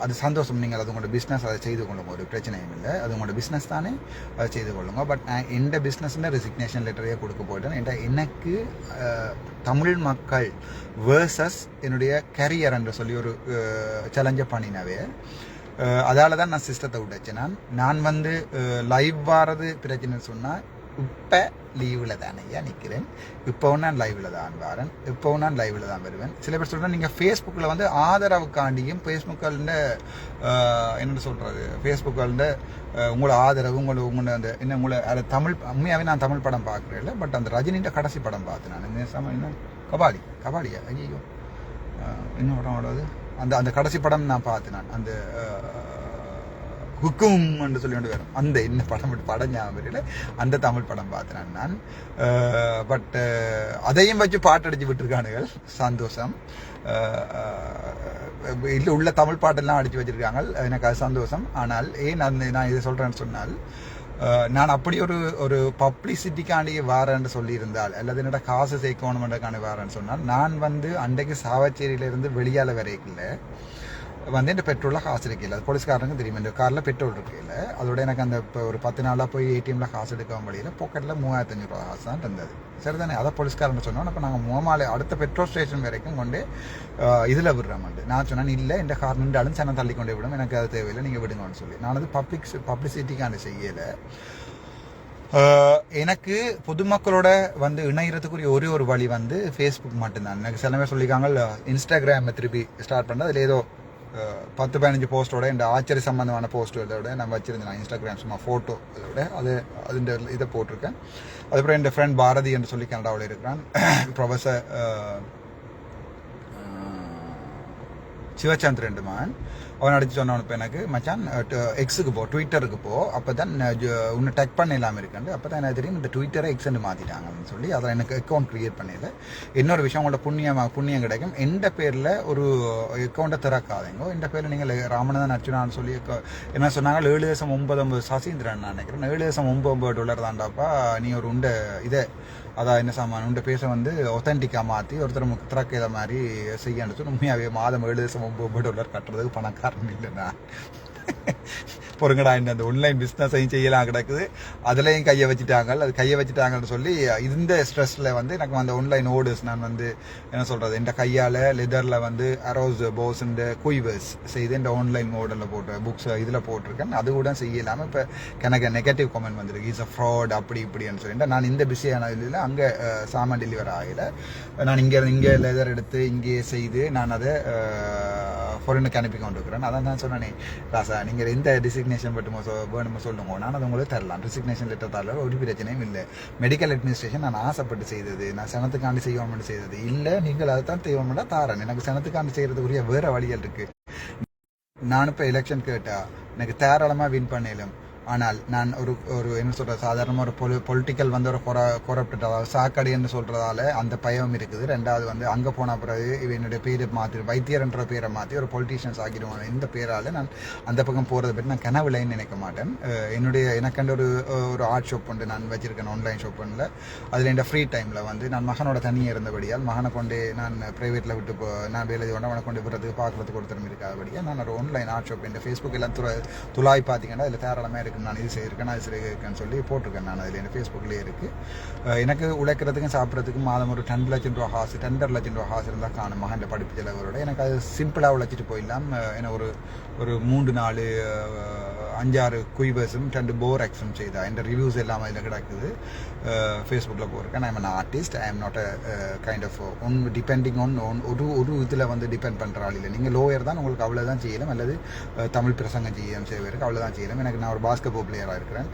அது சந்தோஷம், நீங்கள் அது உங்களோட பிஸ்னஸ் அதை செய்து கொள்ளுங்க, ஒரு பிரச்சனையும் இல்லை. அது உங்களோட பிஸ்னஸ் தானே, அதை செய்து கொள்ளுங்க. பட் நான் எந்த பிஸ்னஸ்ன்னு ரெசிக்னேஷன் லெட்டரையே கொடுக்க போயிட்டேன். எனக்கு தமிழ் மக்கள் வேர்சஸ் என்னுடைய கரியர் என்று சொல்லி ஒரு சேலஞ்சை பண்ணினவே, அதால தான் நான் சிஸ்டத்தை விட்டேன். நான் வந்து லைவ் வாரது பிரச்சனைன்னு சொன்னால் இப்போ லீவில் தானேயா நிற்கிறேன், இப்போவும் நான் லைவில் தான் வரேன், இப்போவும் நான் லைவில் தான் வருவேன். சில பேர் சொல்கிறேன் நீங்கள் ஃபேஸ்புக்கில் வந்து ஆதரவுக்காண்டியும் ஃபேஸ்புக்கில் என்ன சொல்கிறது, ஃபேஸ்புக்கில் உங்களோட ஆதரவு உங்களோட அந்த என்ன உங்களை அது தமிழ் உண்மையாகவே நான் தமிழ் படம் பார்க்குறேன் இல்லை. பட் அந்த ரஜினின்ற கடைசி படம் பார்த்தேன் நான். இன்னும் கபாலியா ஐயோ இன்னும் படம் ஓடாது. அந்த கடைசி படம் நான் பார்த்தேன். நான் அந்த ஹுக்கும் என்று சொல்லி கொண்டு வரும் அந்த என்ன படம் ஞாபகம் அந்த தமிழ் படம் பார்த்தேன் நான். பட் அதையும் வச்சு பாட்டடிச்சு விட்டுருக்கானுகள், சந்தோஷம். இல்லை உள்ள தமிழ் பாட்டெல்லாம் அடித்து வச்சிருக்காங்க, எனக்கு அது சந்தோஷம். ஆனால் ஏன் நான் இதை சொல்கிறேன்னு சொன்னால், நான் அப்படி ஒரு பப்ளிசிட்டிக்காண்டி வாரேன்னு சொல்லியிருந்தால், அல்லது என்னோட காசு சேர்க்கணுமென்றக்காண்டி வாரேன்னு சொன்னால், நான் வந்து அன்றைக்கு சாவச்சேரியிலேருந்து வெளியால் வரைக்கல வந்து இந்த பெட்ரோலில் காசு இருக்கையில், அது போலீஸ்காரனுக்கு தெரியும் இந்த காரில் பெட்ரோல் இருக்கையில். அதோட எனக்கு அந்த இப்போ ஒரு 10 நாளாக போய் ஏடிஎம்ல காசு எடுக்க வழியில் பாக்கெட்டில் 3500 ரூபா காசு தான் இருந்தது. சரி தானே, அதை போலீஸ்காரன் சொன்னோம். அப்போ நாங்கள் மூமாலை அடுத்த பெட்ரோல் ஸ்டேஷன் வரைக்கும் கொண்டு இதில் விடுறோம்ட்டு நான் சொன்னேன். இல்லை இந்த கார் நின்றாலும் சனம் தள்ளி கொண்டே விடும், எனக்கு அது தேவையில்லை, நீங்கள் விடுங்கன்னு சொல்லி. நான் அது பப்ளிசிட்டிக்கான செய்யலை. எனக்கு பொதுமக்களோட வந்து இணைகிறதுக்குரிய ஒரு வழி வந்து ஃபேஸ்புக் மட்டும்தான். எனக்கு சில பேர் சொல்லியிருக்காங்க இன்ஸ்டாகிராமை திருப்பி ஸ்டார்ட் பண்ண, அதில் ஏதோ 10-15 போஸ்டோட இந்த ஆச்சரிய சம்பந்தமான போஸ்ட்டோட நான் வச்சுருந்தேன் இன்ஸ்டாகிராம், சும்மா ஃபோட்டோ அதோட அதுன்ற இதை போட்டிருக்கேன். அதுக்கப்புறம் என் ஃப்ரெண்ட் பாரதி என்று சொல்லி கனடாவில் இருக்கிறான், ப்ரொஃபஸர் சிவச்சந்திரன் மகன். அவன் அடிச்சு சொன்னவன் இப்போ எனக்கு மச்சான் எக்ஸுக்கு போ, ட்விட்டருக்கு போ, அப்போ தான் உன்னை டெக் பண்ண இல்லாமல் இருக்காண்டு. அப்போ தான் எனக்கு தெரியும் இந்த ட்விட்டரை எக்ஸ்ன்னு மாற்றிட்டாங்கன்னு சொல்லி அதில் எனக்கு அக்கௌண்ட் க்ரியேட் பண்ணியது. இன்னொரு விஷயம், உங்களோட புண்ணியம் கிடைக்கும். எந்த பேரில் ஒரு அக்கௌண்ட்டை திறக்காதீங்க. இந்த பேரில் நீங்கள் ராமநாதன் அர்ச்சுனான்னு சொல்லி என்ன சொன்னாங்க, 7.99 சசீந்திரன் நான் நினைக்கிறேன், 7.99 டாலர் தாண்டாப்பா நீ ஒரு உண்டை இதை அதான் என்ன சாமான் உண்ட பேச வந்து ஒத்தன்டிக்காக மாற்றி ஒருத்தர் திறக்க இதை மாதிரி செய்யன்னு சொல்லி உண்மையாகவே மாதம் 7.99 டாலர் கட்டுறதுக்கு பணக்காரன் இல்லைண்ணா. பொருங்கடா இந்த ஆன்லைன் பிஸ்னஸையும் செய்யலாம் கிடக்குது, அதுலேயும் கையை வச்சுட்டாங்கன்னு சொல்லி இந்த ஸ்ட்ரெஸ்ஸில் வந்து எனக்கு அந்த ஆன்லைன் ஓர்டர்ஸ் நான் வந்து என்ன சொல்கிறது, இந்த கையால் லெதரில் வந்து அரோஸ் போஸ் இந்த குய்வர்ஸ் செய்து இந்த ஆன்லைன் மாடலில் போட்டு புக்ஸ் இதில் போட்டிருக்கேன். அது கூட செய்யலாமல் இப்போ எனக்கு நெகட்டிவ் கமெண்ட் வந்துருக்கு, இஸ் அ ஃப்ராட் அப்படி இப்படின்னு சொல்லிட்டு நான் இந்த பிஸியான இதில் அங்கே சாமான் டெலிவரி ஆகலை. நான் இங்கே லெதர் எடுத்து இங்கேயே செய்து நான் அதை ஃபாரினுக்கு அனுப்பி கொண்டு இருக்கிறேன். அதான் நான் சொன்னேன், ராசா நீங்கள் எந்த டிசிக்னேஷன் பட்டுமோ வேணுமோ சொல்லுங்க, நான் அதை உங்களுக்கு தரலாம். டிசிக்னேஷன் லெட்டர் தரல, ஒரு பிரச்சனையும் இல்லை. மெடிக்கல் அட்மினிஸ்ட்ரேஷன் நான் ஆசைப்பட்டு செய்தது, நான் சனத்துக்காண்டி செய்வோம்னு செய்தது இல்லை. நீங்கள் அதை தான் செய்வோம்னா தாரேன், எனக்கு சனத்துக்காண்டி செய்கிறதுக்குரிய வேறு வழிகள் இருக்குது. நான் இப்போ எலெக்ஷன் கேட்டால் எனக்கு தாராளமாக வின் பண்ணிடலாம். ஆனால் நான் ஒரு என்ன சொல்கிறது, சாதாரணமாக ஒரு பொலிட்டிக்கல் வந்து ஒரு கொரப்டட், அதாவது சாக்கடைன்னு சொல்கிறதால அந்த பயம் இருக்குது. ரெண்டாவது வந்து அங்கே போன பிறகு என்னுடைய பேரை மாற்றி வைத்தியர்ன்ற பேரை மாற்றி ஒரு பொலிட்டீஷியன்ஸ் ஆகிடுவாங்க. இந்த பேரால் நான் அந்த பக்கம் போகிறத பற்றி நான் கனவுலைன்னு நினைக்க மாட்டேன். எனக்கண்டு ஒரு ஆர்ட் ஷாப் உண்டு, நான் வச்சுருக்கேன் ஆன்லைன் ஷாப் ஒன்றில். அதில் என் ஃப்ரீ டைமில் வந்து நான் மகனோட தனியாக இருந்தபடியால் மகனை கொண்டு நான் ப்ரைவேட்டில் விட்டு நான் வேலை கொண்டு அவனை கொண்டு விடுறதுக்கு பார்க்குறதுக்கு ஒருத்தரும் இருக்காதபடியாக நான் ஒரு ஆன்லைன் ஆர்ட் ஷாப் இந்த ஃபேஸ்புக் எல்லாம் துளாய் பார்த்தீங்கன்னா அதில் தாராளமாக இருக்குது. நான் இது செய்திருக்கேன் அது செய்யிருக்கேன்னு சொல்லி போட்டிருக்கேன். நான் அதில் என் ஃபேஸ்புக்லேயே இருக்குது. எனக்கு உழைக்கிறதுக்கும் சாப்பிட்றதுக்கும் மாதம் ஒரு 10 லட்சம் ரூபா காசு 10.5 லட்சம் ரூபா காசு இருந்தால் காணும் மகன் படிப்பு செலவரோட. எனக்கு அது சிம்பிளாக உழைச்சிட்டு போயிடலாம். ஏன்னா ஒரு 3-4 5-6 குய்வர்ஸும் 2 போர் ஆக்ஸும் செய்தா என் ரிவ்யூஸ் எல்லாம் அதில் கிடக்குது. ஃபேஸ்புக்கில் போயிருக்கேன். I am an artist, I am not a kind of depending on ஒரு இதில் வந்து டிபெண்ட் பண்ணுற ஆள் இல்லை. நீங்கள் லோயர் தான், உங்களுக்கு அவ்வளோதான் செய்யலாம், அல்லது தமிழ் பிரசங்கம் செய்வதற்கு அவ்வளோதான் செய்யலாம். எனக்கு நான் ஒரு பாஸ்கெட்பால் பிளேயராக இருக்கிறேன்.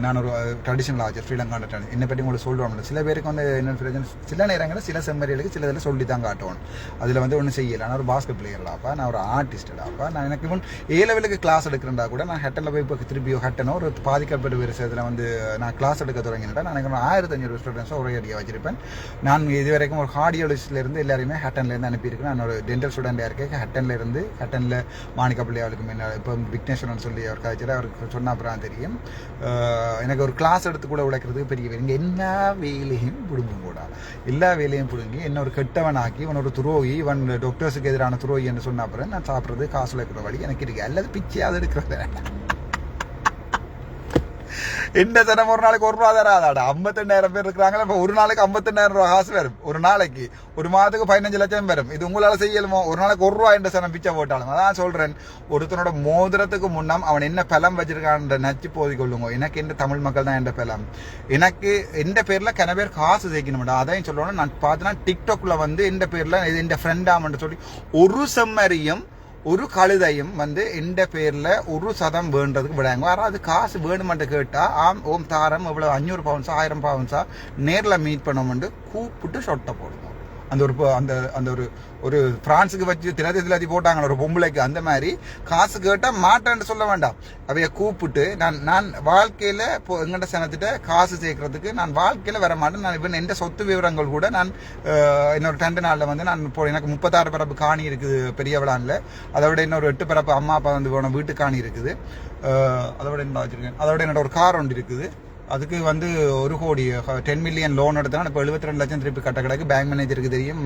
நான் ஒரு ட்ரெடிஷனல் ஆச்சு ஸ்ரீலங்கான என்னை பற்றி உங்களுக்கு சொல்கிறோம். சில பேருக்கு வந்து என்ன பிரச்சனை, சில நேரங்களில் சில செம்மறிகளுக்கு சில இதில் சொல்லி தான் காட்டுவோம். அதில் வந்து ஒன்றும் செய்யலை. நான் ஒரு பாஸ்கெட் பிளேயர்டாப்பா, நான் ஒரு ஆர்டிஸ்டாப்பா. நான் எனக்கு இவன் A லெவலுக்கு கிளாஸ் எடுக்கிறேன்டா கூட நான் ஹட்டனில் போய் இப்போ திருப்பி ஹட்டனோ ஒரு பாதிக்கப்பட்ட விஷயத்தில் வந்து நான் கிளாஸ் எடுக்க தொடங்கினேன். நான் 1500 ஸ்டூடெண்ட்ஸை ஒரே அடியாக வச்சிருப்பேன். நான் இது வரைக்கும் ஒரு கார்டியாலஜிஸ்ட்லேருந்து எல்லாருமே ஹட்டன்லேருந்து அனுப்பியிருக்கேன். நான் ஒரு டென்டல் ஸ்டூடெண்டாக இருக்கேன். ஹட்டனில் மாணிக்க பிள்ளை அவளுக்கு முன்ன இப்போ விக்னேஸ்வரன் சொல்லி அவர் காய்ச்சல் அவருக்கு சொன்ன அப்புறம் தெரியும். எனக்கு ஒரு கிளாஸ் எடுத்து கூட உழைக்கிறதுக்கு பெரிய வேலை. இங்கே எல்லா வேலையும் பிடுங்கும் கூட எல்லா வேலையும் பிடுங்கி என்ன ஒரு கெட்டவன் ஆக்கி இவன் ஒரு துரோகி, இவன் டாக்டர்ஸுக்கு எதிரான துரோகி என்று சொன்ன அப்புறம் நான் சாப்பிட்றது காசு உழைக்கிற வழி எனக்கு இருக்கு. அல்லது பிச்சையாவது இருக்கிறது என்ன தினம் ஒரு நாளைக்கு 1 ரூபா தராதாடா. 52,000 பேர் இருக்கிறாங்களா. இப்போ ஒரு நாளைக்கு 52,000 ரூபா காசு வரும். ஒரு நாளைக்கு ஒரு மாதத்துக்கு 15 லட்சம் வரும். இது உங்களால் செய்யலுமோ? ஒரு நாளைக்கு 1 ரூபா என்ற சனம் பிச்சை போட்டாலும். அதான் சொல்றேன், ஒருத்தனோட மோதிரத்துக்கு முன்னம் அவன் என்ன பலம் வச்சிருக்கான் நச்சு போதி கொள்ளுங்க. எனக்கு எந்த தமிழ் மக்கள் தான் எந்த பலம். எனக்கு எந்த பேர்ல கன பேர் காசு சேர்க்கணும்டா. அதையும் சொல்லணும். நான் பார்த்தேன்னா டிக்டாக்ல வந்து எந்த பேர்ல இது எந்த ஃப்ரெண்டாமன்னு சொல்லி ஒரு செம்மறியும் ஒரு கழுதையும் வந்து எந்த பேர்ல 1% வேண்டதுக்கு விடாங்க. யாராவது காசு வேணுமென்று கேட்டா ஓம் தாரம் இவ்வளவு 500 பவுன்ஸா 1000 பவுன்ஸா நேர்ல மீட் பண்ணோம்னு கூப்பிட்டு சொட்டை போடுவோம். அந்த ஒரு அந்த அந்த ஒரு ஒரு பிரான்ஸுக்கு வச்சு திலதி போட்டாங்க ஒரு பொம்பளைக்கு. அந்த மாதிரி காசு கேட்டா மாட்டேன்னு சொல்ல வேண்டாம். அவைய கூப்பிட்டு நான் வாழ்க்கையில இப்போ எங்கிட்ட சனத்திட்ட காசு சேர்க்கறதுக்கு நான் வாழ்க்கையில வர மாட்டேன். நான் இவன் எந்த சொத்து விவரங்கள் கூட நான் இன்னொரு 2 நாள்ல வந்து நான் இப்போ எனக்கு 36 பிறப்பு காணி இருக்குது பெரிய விழான்ல. அதை விட இன்னொரு 8 பிறப்பு அம்மா அப்பா வந்து போன வீட்டு காணி இருக்குது. அதோட என்ன வச்சிருக்கேன். அதோட என்னோட ஒரு கார் ஒன்று இருக்குது. அதுக்கு வந்து 1 கோடி 10 மில்லியன் லோன் எடுத்தா இப்போ 72 லட்சம் திருப்பி கட்ட கிடக்கு. பேங்க் மேனேஜருக்கு தெரியும்.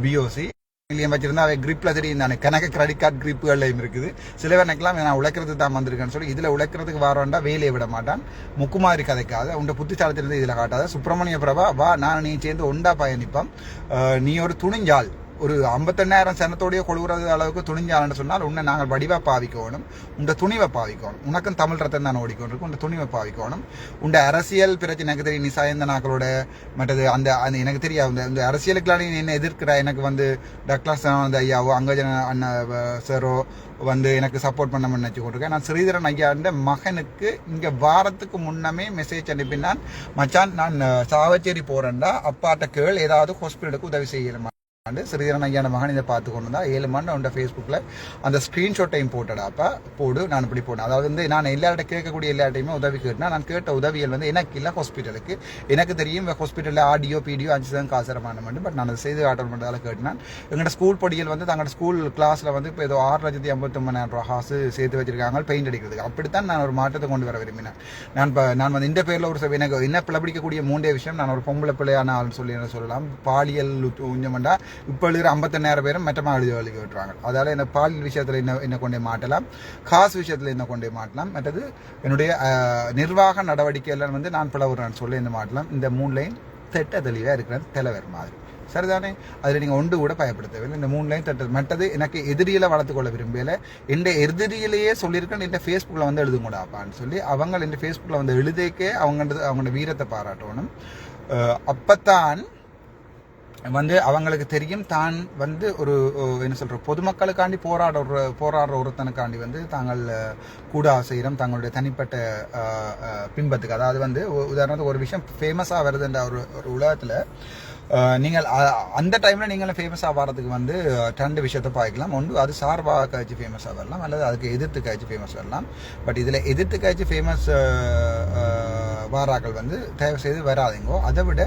பிஓசி மில்லியன் வச்சிருந்தா அவன் கிரிப்ல தெரியும் தானே. கணக்கு கிரெடிட் கார்டு கிரிப்புகள்லையும் இருக்குது. சில பேருக்கெல்லாம் நான் உழைக்கிறதுக்கு தான் வந்திருக்கேன்னு சொல்லி இதுல உழைக்கிறதுக்கு வாரண்டா வேலையை விட மாட்டான். முக்குமாரி கதைக்காத உண்ட புத்திசாலத்திலிருந்து இதுல காட்டாத. சுப்பிரமணிய பிரபா வா நான் நீ சேர்ந்து ஒண்டா பயணிப்போம். நீ ஒரு துணிஞ்சால் ஒரு 51,000 சனத்தோடைய கொழுவுறது அளவுக்கு துணிஞ்சாலன்னு சொன்னால் உன்னை நாங்கள் வடிவா பாவிக்கணும். உண்ட துணிவை பாவிக்கணும். உனக்கும் தமிழ் ரத்தம் தான் ஓடிக்கொண்டிருக்கும். உண்ட துணிவை பாவிக்கணும். உண்ட அரசியல் பிரச்சனை எனக்கு தெரியும். நீ சாயந்த நாக்களோட மற்றது அந்த அந்த எனக்கு தெரியாது. இந்த அரசியலுக்குலாம் நீ என்ன எதிர்க்கிற. எனக்கு வந்து டக்ளாஸ் அந்த ஐயாவோ அங்கஜன அண்ணா சாரோ வந்து எனக்கு சப்போர்ட் பண்ண நினைச்சு கொண்டிருக்கேன். நான் ஸ்ரீதரன் ஐயாண்ட மகனுக்கு இங்க வாரத்துக்கு முன்னமே மெசேஜ் அனுப்பினான். மச்சான் நான் சாவச்சேரி போறேன்டா, அப்பாட்ட கேள் ஏதாவது ஹாஸ்பிட்டலுக்கு உதவி செய்யணுமா. ஸ்ரீதரன் ஐயான மகன் இதை பார்த்து கொண்டு தான் 7 மணி அவன் ஃபேஸ்புக்கில் அந்த ஸ்க்ரீன்ஷாட்டையும் போட்டடாப்பா போடு. நான் இப்படி போனேன். அதாவது வந்து நான் எல்லார்ட்ட கேட்கக்கூடிய எல்லார்ட்டையுமே உதவி கேட்டேன். நான் கேட்ட உதவிகள் வந்து எனக்கு இல்லை ஹாஸ்பிட்டலுக்கு. எனக்கு தெரியும் ஹாஸ்பிட்டலில் ஆடியோ பிடிஓ 5 தான் காசு தரமான. பட் நான் அதை செய்து ஆர்டர் பண்ணுறதால கேட்டேன். எங்களோட ஸ்கூல் படிகள் வந்து தங்களோட ஸ்கூல் கிளாஸில் வந்து இப்போ ஏதோ 6,59,000 ரூபா காசு சேர்த்து வச்சிருக்காங்க பெயிண்ட் அடிக்கிறதுக்கு. அப்படித்தான் நான் ஒரு மாற்றத்தை கொண்டு வர விரும்பினேன். நான் வந்து இந்த பேரில் ஒரு எனக்கு என்ன பிளப்பிடிக்கக்கூடிய 3 விஷயம். நான் ஒரு பொம்பளை பிள்ளையான ஆள்னு சொல்லி என்ன சொல்லலாம். பாலியல் உஞ்சமண்டா இப்போ எழுதுகிற 50,000 பேரும் மெட்டமா எழுதி விட்டுறாங்க. அதால என்ன பாலியல் விஷயத்தில் என்ன கொண்டே மாட்டலாம், காசு விஷயத்தில் என்ன கொண்டே மாட்டலாம். மற்றது என்னுடைய நிர்வாக நடவடிக்கைகள் வந்து நான் பிளவுறேன்னு சொல்லி என்ன மாட்டலாம். இந்த 3 லைன் திட்ட தெளிவாக இருக்கிற தலைவர் மாதிரி சரிதானே. அதில் நீங்கள் ஒன்று கூட பயப்படுத்தவில்லை. இந்த 3 லைன் தட்டு மற்றது எனக்கு எதிரியில் வளர்த்துக்கொள்ள விரும்பல. எந்த எதிரியிலேயே சொல்லியிருக்கேன் என் ஃபேஸ்புக்கில் வந்து எழுதுங்கூடாப்பான்னு சொல்லி அவங்க என் ஃபேஸ்புக்கில் வந்து எழுதிக்கே அவங்களோட வீரத்தை பாராட்டணும். அப்பத்தான் வந்து அவங்களுக்கு தெரியும் தான் வந்து ஒரு என்ன சொல்ற பொதுமக்களுக்காண்டி போராடுற ஒருத்தனுக்காண்டி வந்து தாங்கள் கூட செய்கிறோம் தங்களுடைய தனிப்பட்ட பின்பத்துக்கு. அதாவது வந்து உதாரணத்துக்கு ஒரு விஷயம் ஃபேமஸாக வருதுன்ற ஒரு உலகத்தில் நீங்கள் அந்த டைமில் நீங்களும் ஃபேமஸ் ஆகிறதுக்கு வந்து 2 விஷயத்தை பார்க்கலாம். ஒன்று அது சார்பாக காய்ச்சி ஃபேமஸாக வரலாம், அல்லது அதுக்கு எதிர்த்து காய்ச்சி ஃபேமஸ் வரலாம். பட் இதில் எதிர்த்து காய்ச்சி ஃபேமஸ் வாராக்கள் வந்து தயவு செய்து வராதிங்கோ. அதை விட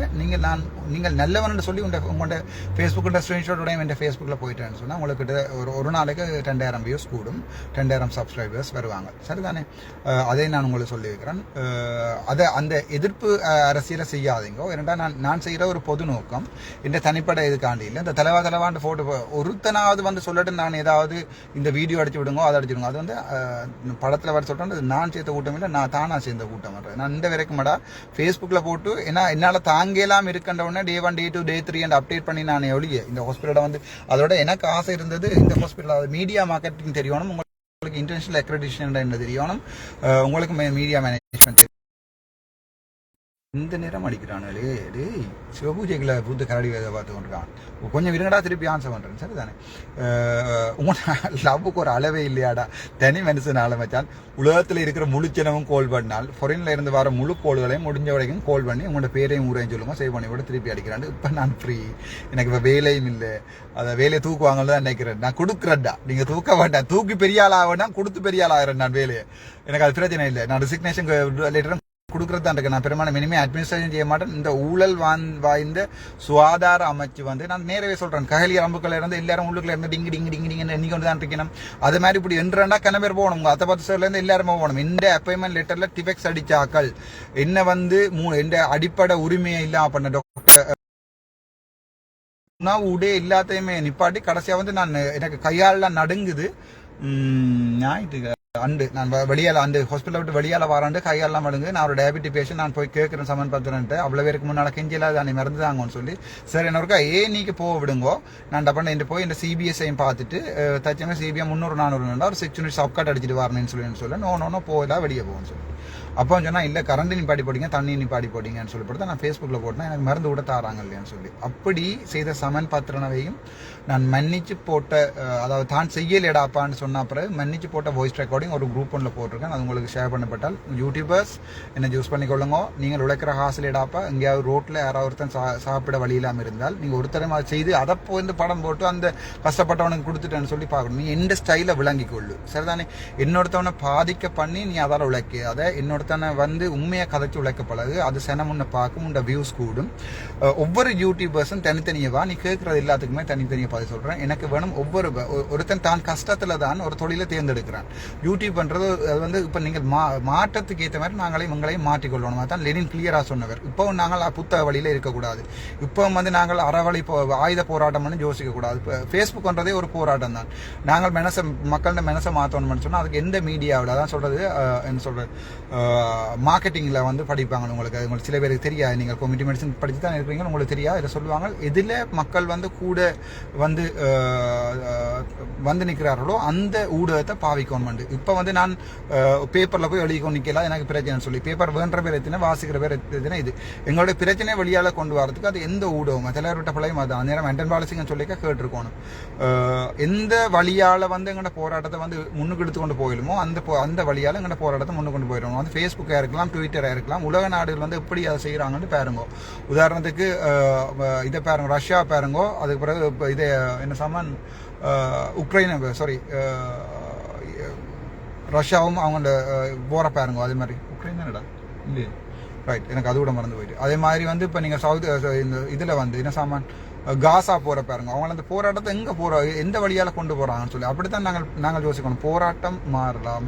நீங்கள் நல்லவன்னு சொல்லி உங்களோட ஃபேஸ்புக்கில் ஸ்க்ரீன்ஷாட்டோட என் ஃபேஸ்புக்கில் போயிட்டேன்னு சொன்னால் உங்களுக்கு ஒரு நாளைக்கு 2,000 வியூஸ் கூடும், 2,000 சப்ஸ்கிரைபர்ஸ் வருவாங்க சரிதானே. அதை நான் உங்களுக்கு சொல்லி வைக்கிறேன். அதை அந்த எதிர்ப்பு அரசியலை செய்யாதீங்கோ. ஏன்னா நான் செய்கிற ஒரு பொது நோக்கம் இந்த தனிப்பட்ட இதுக்காண்டி இல்லை. இந்த தலைவாண்டு போட்டு ஒருத்தனாவது வந்து சொல்லட்டு நான் ஏதாவது இந்த வீடியோ அடிச்சு விடுங்க அதை அடிச்சுடுங்க. அது வந்து படத்தில் வர சொல்கிறேன். நான் சேர்த்த கூட்டம் இல்லை, நான் தானா சேர்ந்த கூட்டம் வர்றேன். நான் இந்த வரைக்கும் ஃபேஸ்புக்கில் போட்டு ஏன்னா என்னால் தாங்கலாம் இருக்கின்ற உடனே Day 1 Day 2 Day 3 and update பண்ணி நான் ஒழிய இந்த ஹாஸ்பிட்டலை வந்து அதோட எனக்கு ஆசை இருந்தது. இந்த ஹாஸ்பிட்டல் மீடியா மார்க்கெட்டிங் தெரியணும், உங்களுக்கு இன்டர்நேஷனல் அக்ரெடிட்டேஷன் என்ன தெரியணும், உங்களுக்கு மீடியா மேனேஜ்மெண்ட் இந்த நேரம் அடிக்கிறானுங்களே டேய் சிவபூஜைகளை பூத்து கரடி வேதை பார்த்து கொண்டிருக்கான் கொஞ்சம் விருங்கடா திருப்பி ஆன்சர் பண்ணுறேன் சரி தானே உங்களோட லவ்வுக்கு ஒரு அளவே இல்லையாடா தனி மனுஷன் ஆரம்பிச்சான் உலகத்தில் இருக்கிற முழுச்சனமும் கோல் பண்ணால் ஃபாரின்ல இருந்து வர முழு கோள்களையும் முடிஞ்ச வரைக்கும் கோல் பண்ணி உங்களோட பேரையும் ஊரையும் சொல்லுங்க சேவ் பண்ணி கூட திருப்பி அடிக்கிறான் இப்போ நான் ஃப்ரீ எனக்கு இப்போ வேலையும் இல்லை அதை வேலையை தூக்குவாங்கன்னு தான் நினைக்கிறேன் நான் கொடுக்குறேன்டா நீங்கள் தூக்க வேண்டாம் தூக்கி பெரிய ஆள் ஆகணும் கொடுத்து பெரிய ஆள் ஆகிறேன் நான் வேலையை எனக்கு அது பிரச்சனை இல்லை நான் ரிசிக்னேஷன் லெட்டரும் கொடுக்குறதா இருக்கு நான் பெரும்பாலும் இனிமே அட்மினிஸ்ட்ரேஷன் செய்ய மாட்டேன் இந்த ஊழல் வாய்ந்த சுகாதார அமைச்சு வந்து நான் நேரவே சொல்றேன் ககலி அம்புக்கள் இருந்து எல்லாரும் உள்ளுக்குள்ள இருந்து டிங்கு டிங்கு டிங்கு டிங்கு எண்ணி கொண்டு தான் இருக்கணும் அது மாதிரி இப்படி என்றா கன பேர் போகணும் உங்க அத்தை பத்து சார்ல இருந்து எல்லாருமே போகணும் இந்த அப்பாயின்மெண்ட் லெட்டர்ல டிஃபெக்ஸ் அடிச்சாக்கள் என்ன வந்து இந்த அடிப்படை உரிமையை இல்லாம பண்ண டாக்டர் உணவு எல்லாத்தையுமே நிப்பாட்டி கடைசியா வந்து நான் எனக்கு கையாலாம் நடுங்குது ஞாயிற்று அண்டு நான் வெளியால அந்த ஹாஸ்பிட்டல் விட்டு வெளியால வராண்டு கையெல்லாம் மடுங்க நான் ஒரு டயபெட்டிக் பேஷண்ட் நான் போய் கேட்குறேன் சமன் பார்த்துட்டு அவ்வளோ பேருக்கு முன்னால் கெஞ்சில அதை மறந்து தாங்கன்னு சொல்லி சரி என்ன இருக்கா நீக்கு போக விடுங்கோ நான் டப்பண்ண இந்த போய் இந்த சிபிஎஸ்ஐயும் பார்த்துட்டு தச்சமே சிபிஐ 300-400 ஒரு 6 யூனிட் சப்காட் அடிச்சுட்டு வரணும்னு சொல்லி நோ போகலாம் வெளியே போகணும்னு சொல்லி அப்போ சொன்னால் இல்லை கரண்ட் நிப்பாடி போடிங்க தண்ணி நிப்பாடி போடிங்கன்னு சொல்லி நான் ஃபேஸ்புக்கில் போட்டேன் எனக்கு மருந்து கூட தாராங்க இல்லையான்னு சொல்லி அப்படி செய்த சமன் பத்திரனவையும் நான் மன்னிச்சு போட்ட அதாவது தான் செய்யலேடாப்பான்னு சொன்ன பிறகு மன்னிச்சு போட்ட வாய்ஸ் ரெக்கார்டிங் ஒரு குரூப் ஒன்றில் போட்டிருக்கேன் அது உங்களுக்கு ஷேர் பண்ணப்பட்டால் யூடியூபர்ஸ் என்ன யூஸ் பண்ணிக்கொள்ளுங்க நீங்கள் உழைக்கிற ஹாசிலேடாப்பா எங்கேயாவது ரோட்டில் யாராவது ஒருத்தன் சாப்பிட வழி இல்லாமல் இருந்தால் நீங்கள் ஒருத்தரை செய்து அதை போய் படம் போட்டு அந்த கஷ்டப்பட்டவனுக்கு கொடுத்துட்டேன்னு சொல்லி பார்க்கணும் நீ எந்த ஸ்டைலை விளங்கிக்கொள்ளு சரிதானே என்னொருத்தவனை பாதிக்க பண்ணி நீ அதால் உழைக்க அதை என்னொருத்தனை வந்து உண்மையாக கதைச்சு உழைக்க பழகு அது சென முன்ன பார்க்கும் உண்ட வியூஸ் கூடும் ஒவ்வொரு யூடியூபர்ஸும் தனித்தனியவா நீ கேட்கறது எல்லாத்துக்குமே தனித்தனியாக பார்த்து சொல்கிறேன் எனக்கு வேணும் ஒருத்தன் தான் கஷ்டத்தில் தான் ஒரு தொழிலை தேர்ந்தெடுக்கிறான் யூடியூப் பண்றது அது வந்து இப்போ நீங்கள் மாற்றத்துக்கு ஏற்ற மாதிரி எங்களையும் மாற்றிக்கொள்ளணும் அதான் லெனின் கிளியராக சொன்னவர் இப்போ நாங்கள் புத்தக வழியில் இருக்கக்கூடாது இப்போ வந்து நாங்கள் அறவழி ஆயுத போராட்டம் பண்ணி யோசிக்கக்கூடாது இப்போ ஃபேஸ்புக்ன்றதே ஒரு போராட்டம் தான் நாங்கள் மக்கள்கிட்ட மனசை மாற்றணும்னு சொன்னால் அதுக்கு எந்த மீடியாவில் அதான் சொல்றது என்ன சொல்றது மார்க்கெட்டிங்கில் வந்து படிப்பாங்க உங்களுக்கு சில பேருக்கு தெரியாது நீங்கள் கம்யூனிட்டி மெடிசன் படித்து தான் இருக்கிறீங்க உங்களுக்கு தெரியாது இதை சொல்லுவாங்க இதில் மக்கள் வந்து கூட வந்து நிற்கிறார்களோ அந்த ஊடகத்தை பாவிக்கணும் இப்போ வந்து நான் பேப்பரில் போய் எழுதிக்கொண்டு நிற்கலாம் எனக்கு பிரச்சனை சொல்லி பேப்பர் வேண்ட பேர் எத்தினா வாசிக்கிற பேர் எத்தினா இது எங்களுடைய பிரச்சனை வெளியால் கொண்டு வரதுக்கு அது எந்த ஊடகம் தலைவர்கிட்ட பிள்ளையும் அது அந்த நேரம் மென்டன் பாலிசிங்கன்னு சொல்லிக்க கேட்டிருக்கணும் எந்த வழியால் வந்து எங்களோட போராட்டத்தை வந்து முன்னுக்கு எடுத்து கொண்டு போயிடுமோ அந்த வழியால் எங்களோட போராட்டத்தை முன்னுக்கு கொண்டு போயிடுவோம் வந்து ஃபேஸ்புக்காக இருக்கலாம் ட்விட்டராக இருக்கலாம் உலக நாடுகள் வந்து எப்படி அதை செய்கிறாங்கன்னு பாருங்க உதாரணத்துக்கு இதை பாருங்க ரஷ்யா பாருங்கோ அதுக்கு பிறகு இதை என்ன சாமான் உக்ரைன் சாரி ரஷ்யாவும் அவங்க போற பாருங்க அதே மாதிரி உக்ரைன் தானடா இல்லையே ரைட் எனக்கு அது கூட மறந்து போயிட்டு அதே மாதிரி வந்து இப்போ நீங்கள் இந்த இதில் வந்து என்ன சாமான் காசா போற பாருங்க அவங்க அந்த போராட்டத்தை எங்கே எந்த வழியால் கொண்டு போகிறாங்கன்னு சொல்லி அப்படித்தான் நாங்கள் யோசிக்கணும் போராட்டம் மாறலாம்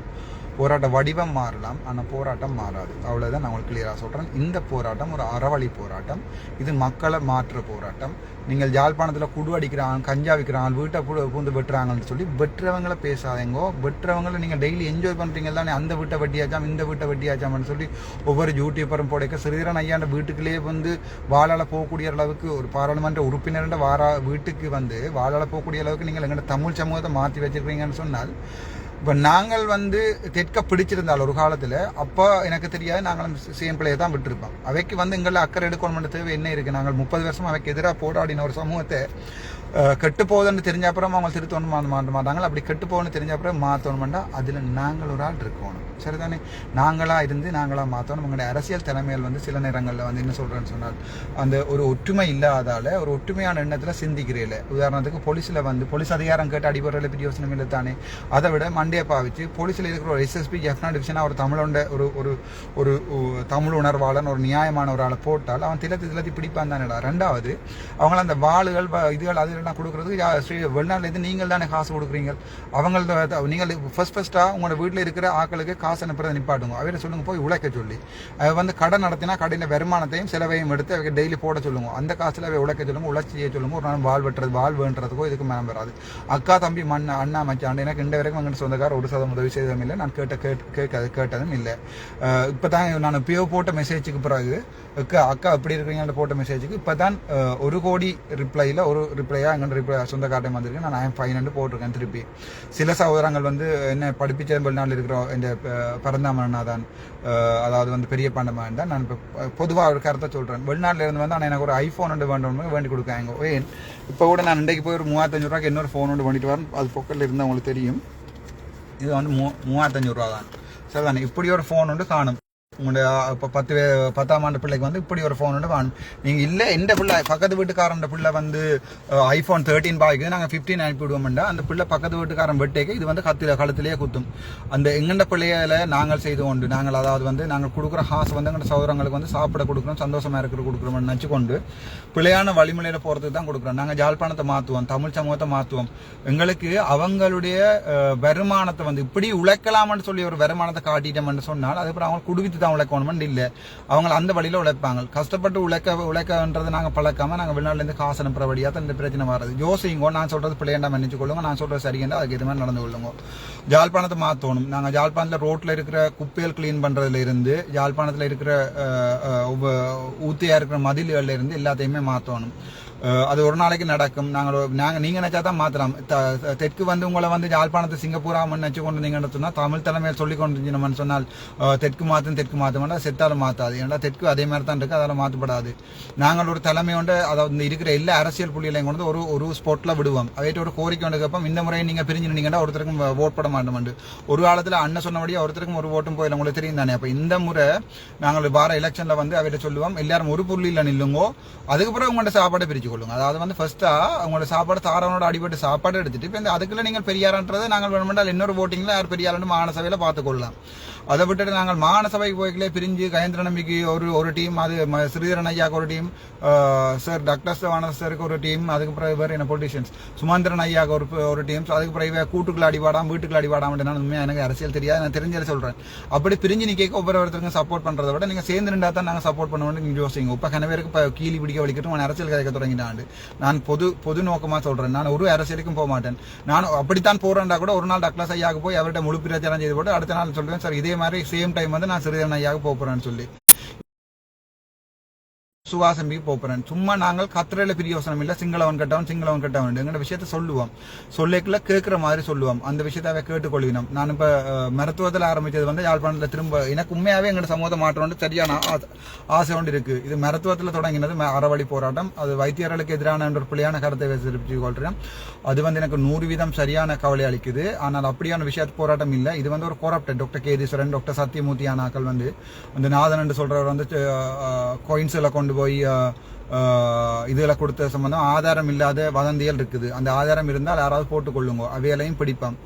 போராட்ட வடிவம் மாறலாம் ஆனால் போராட்டம் மாறாது அவ்வளோதான் நான் உங்களுக்கு கிளியராக சொல்கிறேன் இந்த போராட்டம் ஒரு அறவழி போராட்டம் இது மக்களை மாற்ற போராட்டம் நீங்கள் யாழ்ப்பாணத்தில் குடு அடிக்கிறாங்க கஞ்சா விற்கிறாங்க வீட்டை பூந்து வெட்டுறாங்கன்னு சொல்லி வெட்டுறவங்களை பேசாதேங்கோ வெட்டுறவங்களை நீங்கள் டெய்லி என்ஜாய் பண்ணுறீங்க தானே அந்த வீட்டை வட்டியாச்சாம் இந்த வீட்டை வட்டியாச்சாம்னு சொல்லி ஒவ்வொரு யூடியூப்பரும் போடைக்க சிறிதரன் ஐயாண்ட வீட்டுக்குள்ளேயே வந்து வாழால் போகக்கூடிய அளவுக்கு ஒரு பாராளுமன்ற உறுப்பினர்ன்ற வீட்டுக்கு வந்து வாழால் போகக்கூடிய அளவுக்கு நீங்கள் எங்களோட தமிழ் சமூகத்தை மாற்றி வச்சிருக்கீங்கன்னு சொன்னால் இப்போ நாங்கள் வந்து தெற்க பிடிச்சிருந்தால் ஒரு காலத்தில் அப்போ எனக்கு தெரியாது நாங்களும் சேம் பிள்ளையை தான் விட்டுருப்போம் அவைக்கு வந்து எங்களை அக்கறை எடுக்கணும் தேவை என்ன இருக்குது நாங்கள் 30 வருஷம் அவைக்கு எதிராக போராடின ஒரு சமூகத்தை கெட்டு போகுதுன்னு தெரிஞ்ச அப்புறம் அவங்க திருத்தணும் மாற்ற மாட்டாங்க அப்படி கெட்டு போகணும்னு தெரிஞ்ச அப்புறம் மாற்றணும்னா அதில் நாங்கள் ஒரு ஆள் இருக்கணும் சரிதானே நாங்களாக இருந்து நாங்களாக மாற்றணும் உங்களுடைய அரசியல் தலைமையில் வந்து சில நேரங்களில் வந்து என்ன சொல்கிறேன்னு சொன்னால் அந்த ஒரு ஒற்றுமை இல்லாதால ஒரு ஒற்றுமையான எண்ணத்தில் சிந்திக்கிறீங்கள உதாரணத்துக்கு போலீஸ் அதிகாரம் கேட்டு அடிபடுறதுல பெரிய யோசனை இல்லை தானே அதை விட மண்டையை பாவிச்சு போலீஸில் இருக்கிற ஒரு எஸ்எஸ்பி ஜெஃப்னா டிவிஷனாக ஒரு தமிழோட ஒரு தமிழ் உணர்வாளன் ஒரு நியாயமான ஒரு ஆளை போட்டால் அவன் திலத்தி பிடிப்பான் தானேடா ரெண்டாவது அவங்கள அந்த வாளுகள் இதுகள் அதெல்லாம் கொடுக்குறதுக்கு வெளிநாட்டிலேருந்து நீங்கள் தானே காசு கொடுக்குறீங்க அவங்கள நீங்கள் ஃபர்ஸ்ட்டாக உங்களோட வீட்டில் இருக்கிற ஆக்களுக்கு காசு அனுப்புறதை நிப்பாட்டுங்க அவரை சொல்லுங்க போய் உழைக்க சொல்லி வந்து கடை நடத்தினா கடையில் வருமானத்தையும் செலவையும் எடுத்து அவங்க டெய்லி போட சொல்லுங்க அந்த காசுல அவை உழைக்க சொல்லுங்க உழைச்சி செய்ய சொல்லுங்க ஒரு நாள் வாழ் வேண்டுறதுக்கோ இதுக்கு மனம் வராது அக்கா தம்பி அண்ணா மச்சான் எனக்கு இந்த வரைக்கும் எங்கள் சொந்தக்கார ஒரு சதம் உதவி செய்ததும் இல்லை நான் கேட்டதும் இல்லை இப்போ தான் நான் பியோ போட்ட மெசேஜுக்கு பிறகு அக்கா எப்படி இருக்கிறீங்கன்னு போட்ட மெசேஜுக்கு இப்போ தான் 1 கோடி ரிப்ளையில் ஒரு ரிப்ளையா அங்கே சொந்தக்காரட்டையும் வந்திருக்கு. நான் ஐஎம் ஃபைன் போட்டிருக்கேன் திருப்பி. சில சகோதரங்கள் வந்து என்ன படிப்பிச்ச வெளிநாட்டில் இருக்கிற இந்த பரந்தாமனா தான், அதாவது வந்து பெரிய பண்டமாக தான். நான் இப்போ பொதுவாக ஒரு கருத்தை சொல்கிறேன். வெளிநாட்டில் இருந்து வந்து ஆனால் எனக்கு ஒரு ஐஃபோன் ஒன்று வேண்டும்னு வேண்டி கொடுக்காங்க. ஏன் இப்போ கூட நான் இன்றைக்கு போய் ஒரு 35 ரூபாய்க்கு இன்னொரு ஃபோன் ஒன்று வேண்டிட்டு வரேன். அது பொக்கலில் இருந்தால் உங்களுக்கு தெரியும். இது வந்து 35 ரூபா தான். சரி தானே, இப்படி ஒரு ஃபோன் ஒன்று காணும். உங்களுடைய இப்போ 10ஆம் ஆண்டு பிள்ளைக்கு வந்து இப்படி ஒரு ஃபோன் ஒன்று காணும். நீங்கள் இல்லை எந்த பிள்ளை பக்கத்து வீட்டுக்காரன் பிள்ளை வந்து ஐஃபோன் 13 பாய்க்குது, நாங்கள் 15 அனுப்பிவிடுவோம்டா. அந்த பிள்ளை பக்கத்து வீட்டுக்காரன் வெட்டேக்கு இது வந்து கழுத்திலேயே குத்தும். அந்த எங்கண்ட பிள்ளைகளை நாங்கள் செய்து கொண்டு நாங்கள் அதாவது வந்து நாங்கள் கொடுக்குற ஹாஸ் வந்து எங்கள் சௌரங்களுக்கு வந்து சாப்பிட கொடுக்குறோம், சந்தோஷமாக இருக்கிற கொடுக்குறோம்னு நினச்சிக்கொண்டு பிள்ளையான வழிமுறையில் போகிறதுக்கு தான் கொடுக்குறோம். நாங்கள் ஜாழ்ப்பாணத்தை மாற்றுவோம், தமிழ் சமூகத்தை மாற்றுவோம். எங்களுக்கு அவங்களுடைய வருமானத்தை வந்து இப்படி உழைக்கலாம்னு சொல்லி ஒரு வருமானத்தை காட்டிட்டோம்னு சொன்னால் அதுக்கப்புறம் அவங்க குடுவித்து தான் உழைக்கணும்னு இல்லை. அவங்க அந்த வழியில் உழைப்பாங்க. கஷ்டப்பட்டு உழைக்கன்றது நாங்கள் பழக்காம நாங்கள் வெளிநாட்டிலேருந்து காசு அனுப்புறபடியாக தான் இந்த பிரச்சனை வராது. யோசிங்கோ, நான் சொல்றது பிள்ளையண்டா மன்னிச்சு கொள்ளுங்க, நான் சொல்றது சரியா அதுக்கு இது மாதிரி நடந்து கொள்ளுங்க. ஜாழ்ப்பாணத்தை மாற்றணும். நாங்கள் ஜாழ்ப்பாணத்தில் ரோட்டில் இருக்கிற குப்பைகள் கிளீன் பண்ணுறதுல இருந்து, ஜாழ்ப்பாணத்தில் இருக்கிற ஊத்தியா இருக்கிற மதில்கள்ல இருந்து எல்லாத்தையுமே மாற்றணும். அது ஒரு நாளைக்கு நடக்கும். நீங்க நினைச்சா தான் மாத்தலாம். தெற்கு வந்து உங்களை வந்து யாழ்ப்பாணத்தை சிங்கப்பூரா நினைச்சு கொண்டு நீங்கன்னு சொன்னா தமிழ் தலைமையில் சொல்லி கொண்டு சொன்னால் தெற்கு மாற்ற செத்தாலும் மாத்தாது. ஏன்னா தெற்கு அதே மாதிரி தான் இருக்கு, அதெல்லாம் மாற்றப்படாது. நாங்கள் ஒரு தலைமை கொண்டு அதாவது இருக்கிற எல்லா அரசியல் புள்ளிகளையும் கொண்டு ஒரு ஸ்பாட்ல விடுவோம். அவையிட்ட ஒரு கோரிக்கை கொண்டு கேட்போம். இந்த முறை நீங்க பிரிஞ்சுனீங்கன்னா ஒருத்தருக்கும் ஓட் போட மாட்டோம். ஒரு காலத்துல அண்ணன் சொன்னபடியே ஒருத்தருக்கும் ஒரு ஓட்டும் போயில உங்களுக்கு தெரியும் தானே. அப்ப இந்த முறை நாங்கள் வார எலெக்ஷன்ல வந்து அவையிட்ட சொல்லுவோம், எல்லாரும் ஒரு புள்ளியில நில்லுங்கோ, அதுக்கப்புறம் உங்களோட சாப்பாடை பிரிச்சு கொள்ளுங்க. அதாவது வந்து ஃபர்ஸ்டா உங்களோட சாப்பாடு தாரவனோட அடிபட்டு சாப்பாடு எடுத்துட்டு இப்போ அதுக்குள்ள நீங்கள் பெரியாரன்றதை நாங்கள் வேணுமென்றால் இன்னொரு ஓட்டிங்ல யார் பெரியாரன்னு மாநசபையில பார்த்துக்கொள்ளலாம். அதை விட்டுட்டு நாங்கள் மாநசபைக்கு போய்களே பிரிஞ்சு கயந்திர நம்பிக்கை ஒரு டீம், அது ஸ்ரீதரன் ஐயாவுக்கு ஒரு டீம், சார் டாக்டர் சருக்கு ஒரு டீம், அதுக்கப்புறம் வேறு என்ன பொலிட்டிஷியன்ஸ் சுமந்திரன் ஐயாவுக்கு ஒரு டீம், அதுக்கப்புறம் கூட்டுக்குள்ள அடிவாடாம வீட்டுக்குள்ள அடிவாடாம உண்மையாக எனக்கு அரசியல் தெரியாது, நான் தெரிஞ்சதை சொல்றேன். அப்படி பிரிஞ்சு நீ கேட்க ஒவ்வொருத்தருக்கும் சப்போர்ட் பண்றதை விட நீங்க சேர்ந்து நின்றா தான் நாங்கள் சப்போர்ட் பண்ணுவோம். நீங்க யோசிங்க. இப்ப கனவேருக்கு இப்போ கீழி பிடிக்க வலிக்கட்டும் அரசியல் கதைக்க தொடங்கிட்டாண்டு. நான் பொது நோக்கமா சொல்றேன். நான் ஒரு அரசியலுக்கும் போக மாட்டேன். நான் அப்படித்தான் போறேன்டா கூட ஒரு நாள் டாக்டர் ஐயாவுக்கு போய் அவர்கிட்ட முழு பிரச்சாரம் செய்து போட்டு அடுத்த நாள் சொல்றேன், சார் இதே மாதிரி சேம் டைம் வந்து நான் சிறிதரன் ஐயாவுக்கு போறேன்னு சொல்லி சுவாசம்பிக்கு போறேன். சும்மா நாங்கள் கத்திரையில பிரியோசனம் இல்லை, சிங்களவன் கட்டவன் எங்கட விஷயத்த சொல்லுவோம். சொல்லிக்கல கேட்கிற மாதிரி சொல்லுவோம். அந்த விஷயத்த கேட்டுக்கொள்வினோம். நான் இப்ப மருத்துவத்தில் ஆரம்பிச்சது வந்து யாழ்ப்பாணத்தில் திரும்ப எனக்கு உண்மையாவே எங்கட சமூகத்தை மாற்றம் சரியான ஆசை ஒன்று இருக்கு. இது மருத்துவத்தில் தொடங்கினது அறவழி போராட்டம். அது வைத்தியர்களுக்கு எதிரான ஒரு பிள்ளையான கருத்தை தெரிவித்து கொள்றேன். அது வந்து எனக்கு 100% சரியான கவலை அளிக்குது. ஆனால் அப்படியான விஷயத்து போராட்டம் இல்லை. இது வந்து ஒரு கோரப்டட் டாக்டர் கேதீஸ்வரன், டாக்டர் சத்தியமூர்த்தி ஆனாக்கள் வந்து அந்த நாதன் என்று சொல்றவர் வந்து கோயின்ஸில் கொண்டு போய் இதுல கொடுத்த சம்பந்தம் ஆதாரம் இல்லாத வதந்திகள் இருக்குது. அந்த ஆதாரம் இருந்தால் யாராவது போட்டுக்கொள்ளுங்க, அவையலையும் பிடிப்போம்.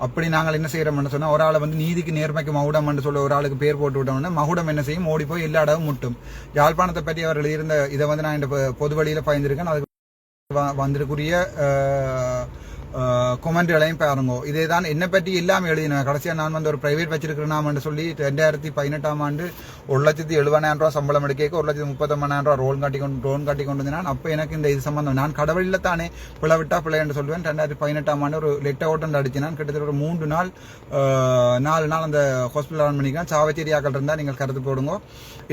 அப்படி நாங்கள் என்ன செய்யறோம்னு சொன்னா, ஒரு ஆளை வந்து நீதிக்கு நேர்மைக்கு மகுடம் என்று சொல்ல ஒரு ஆளுக்கு பேர் போட்டு விட்டோம்னா மகுடம் என்ன செய்யும், ஓடி போய் எல்லா இடமும் முட்டும். யாழ்ப்பாணத்தை பற்றி அவர்கள் இருந்த இதை வந்து நான் இந்த பொது வழியில பயந்துருக்கேன். அதுக்கு வந்திருக்குரிய கொமெண்ட்களையும் பாருங்க. இதே தான் என்னை பற்றி எல்லாமே எழுதினேன். கடைசியாக நான் வந்து ஒரு பிரைவேட் வச்சிருக்கிறேன் சொல்லி 2018ஆம் ஆண்டு 1,70,000 ரூபா சம்பளம் எடுக்க 1,39,000 ரூபா ரோன் காட்டி கொண்டு வந்தேன். அப்போ எனக்கு இந்த இது சம்பந்தம் நான் கடவுளில் தானே பிள்ளை விட்டா பிள்ளை என்று சொல்லுவேன். 2018ஆம் ஆண்டு ஒரு லெட்டர் ஓட்டம் அடிச்சு நான் கிட்டத்தட்ட ஒரு 3 நாள் 4 நாள் அந்த ஹாஸ்பிட்டல் ரன் பண்ணிக்கிறேன். சாவச்சேரியாக்கள் இருந்தால் நீங்கள் கருத்து போடுங்க.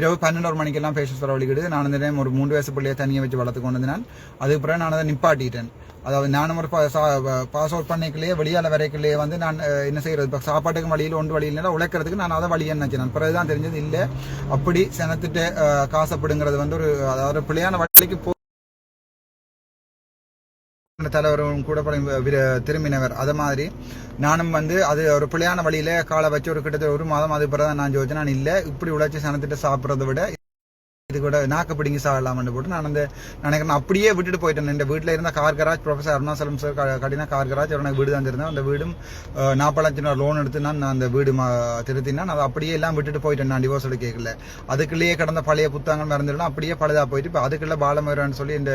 இரவு 12 மணிக்கெல்லாம் பேஷன்ஸ் வரவழிக்கிட்டு நான் இந்த டைம் ஒரு 3 வயசு பிள்ளையை தனியாக வச்சு வளர்த்து கொண்டு வந்தேன். அதுக்கு பிறகு நான் அதை நிப்பாட்டிட்டேன். அதாவது நானும் ஒரு பாஸ் அவுட் பண்ணிக்கலையே வெளியால வரைக்கலையே வந்து நான் என்ன செய்யறது, இப்போ சாப்பாட்டுக்கு வழியில் ஒன்று வழியில் உழைக்கிறதுக்கு நான் அதை வழியை நினைச்சேன். பிறகுதான் தெரிஞ்சது இல்லை, அப்படி செனத்துட்டு காசப்படுங்கிறது வந்து ஒரு அதாவது பிள்ளையான வழிக்கு தலைவரும் கூட திரும்பினவர். அது மாதிரி நானும் வந்து அது ஒரு பிள்ளையான வழியில காலை வச்சு ஒரு கிட்டத்தட்ட 1 மாதம் அது பிறகு நான் ஜோதிச்சு நான் இல்லை இப்படி உழைச்சி செனத்துட்டு சாப்பிட்றத விட இது கூட நாக்கு பிடிங்கி சாடலாம்னு போட்டு நான் அந்த நினைக்கிறேன் அப்படியே விட்டுட்டு போயிட்டேன். இந்த வீட்டில் இருந்த car garage professor Arunachalam sir கட்டினா கார் கராஜ் எனக்கு வீடு தான் இருந்தேன். அந்த வீடும் 40 லட்சம் லோன் எடுத்து நான் அந்த வீடு திருத்தினா அதை அப்படியே எல்லாம் விட்டுட்டு போயிட்டேன். நான் டிவோர்ஸ் கேட்கல. அதுக்குள்ளேயே கடந்த பழைய புத்தகங்கள் மறந்துடலாம் அப்படியே பழுதா போயிட்டு இப்போ அதுக்குள்ள பாலமயிரான்னு சொல்லி இந்த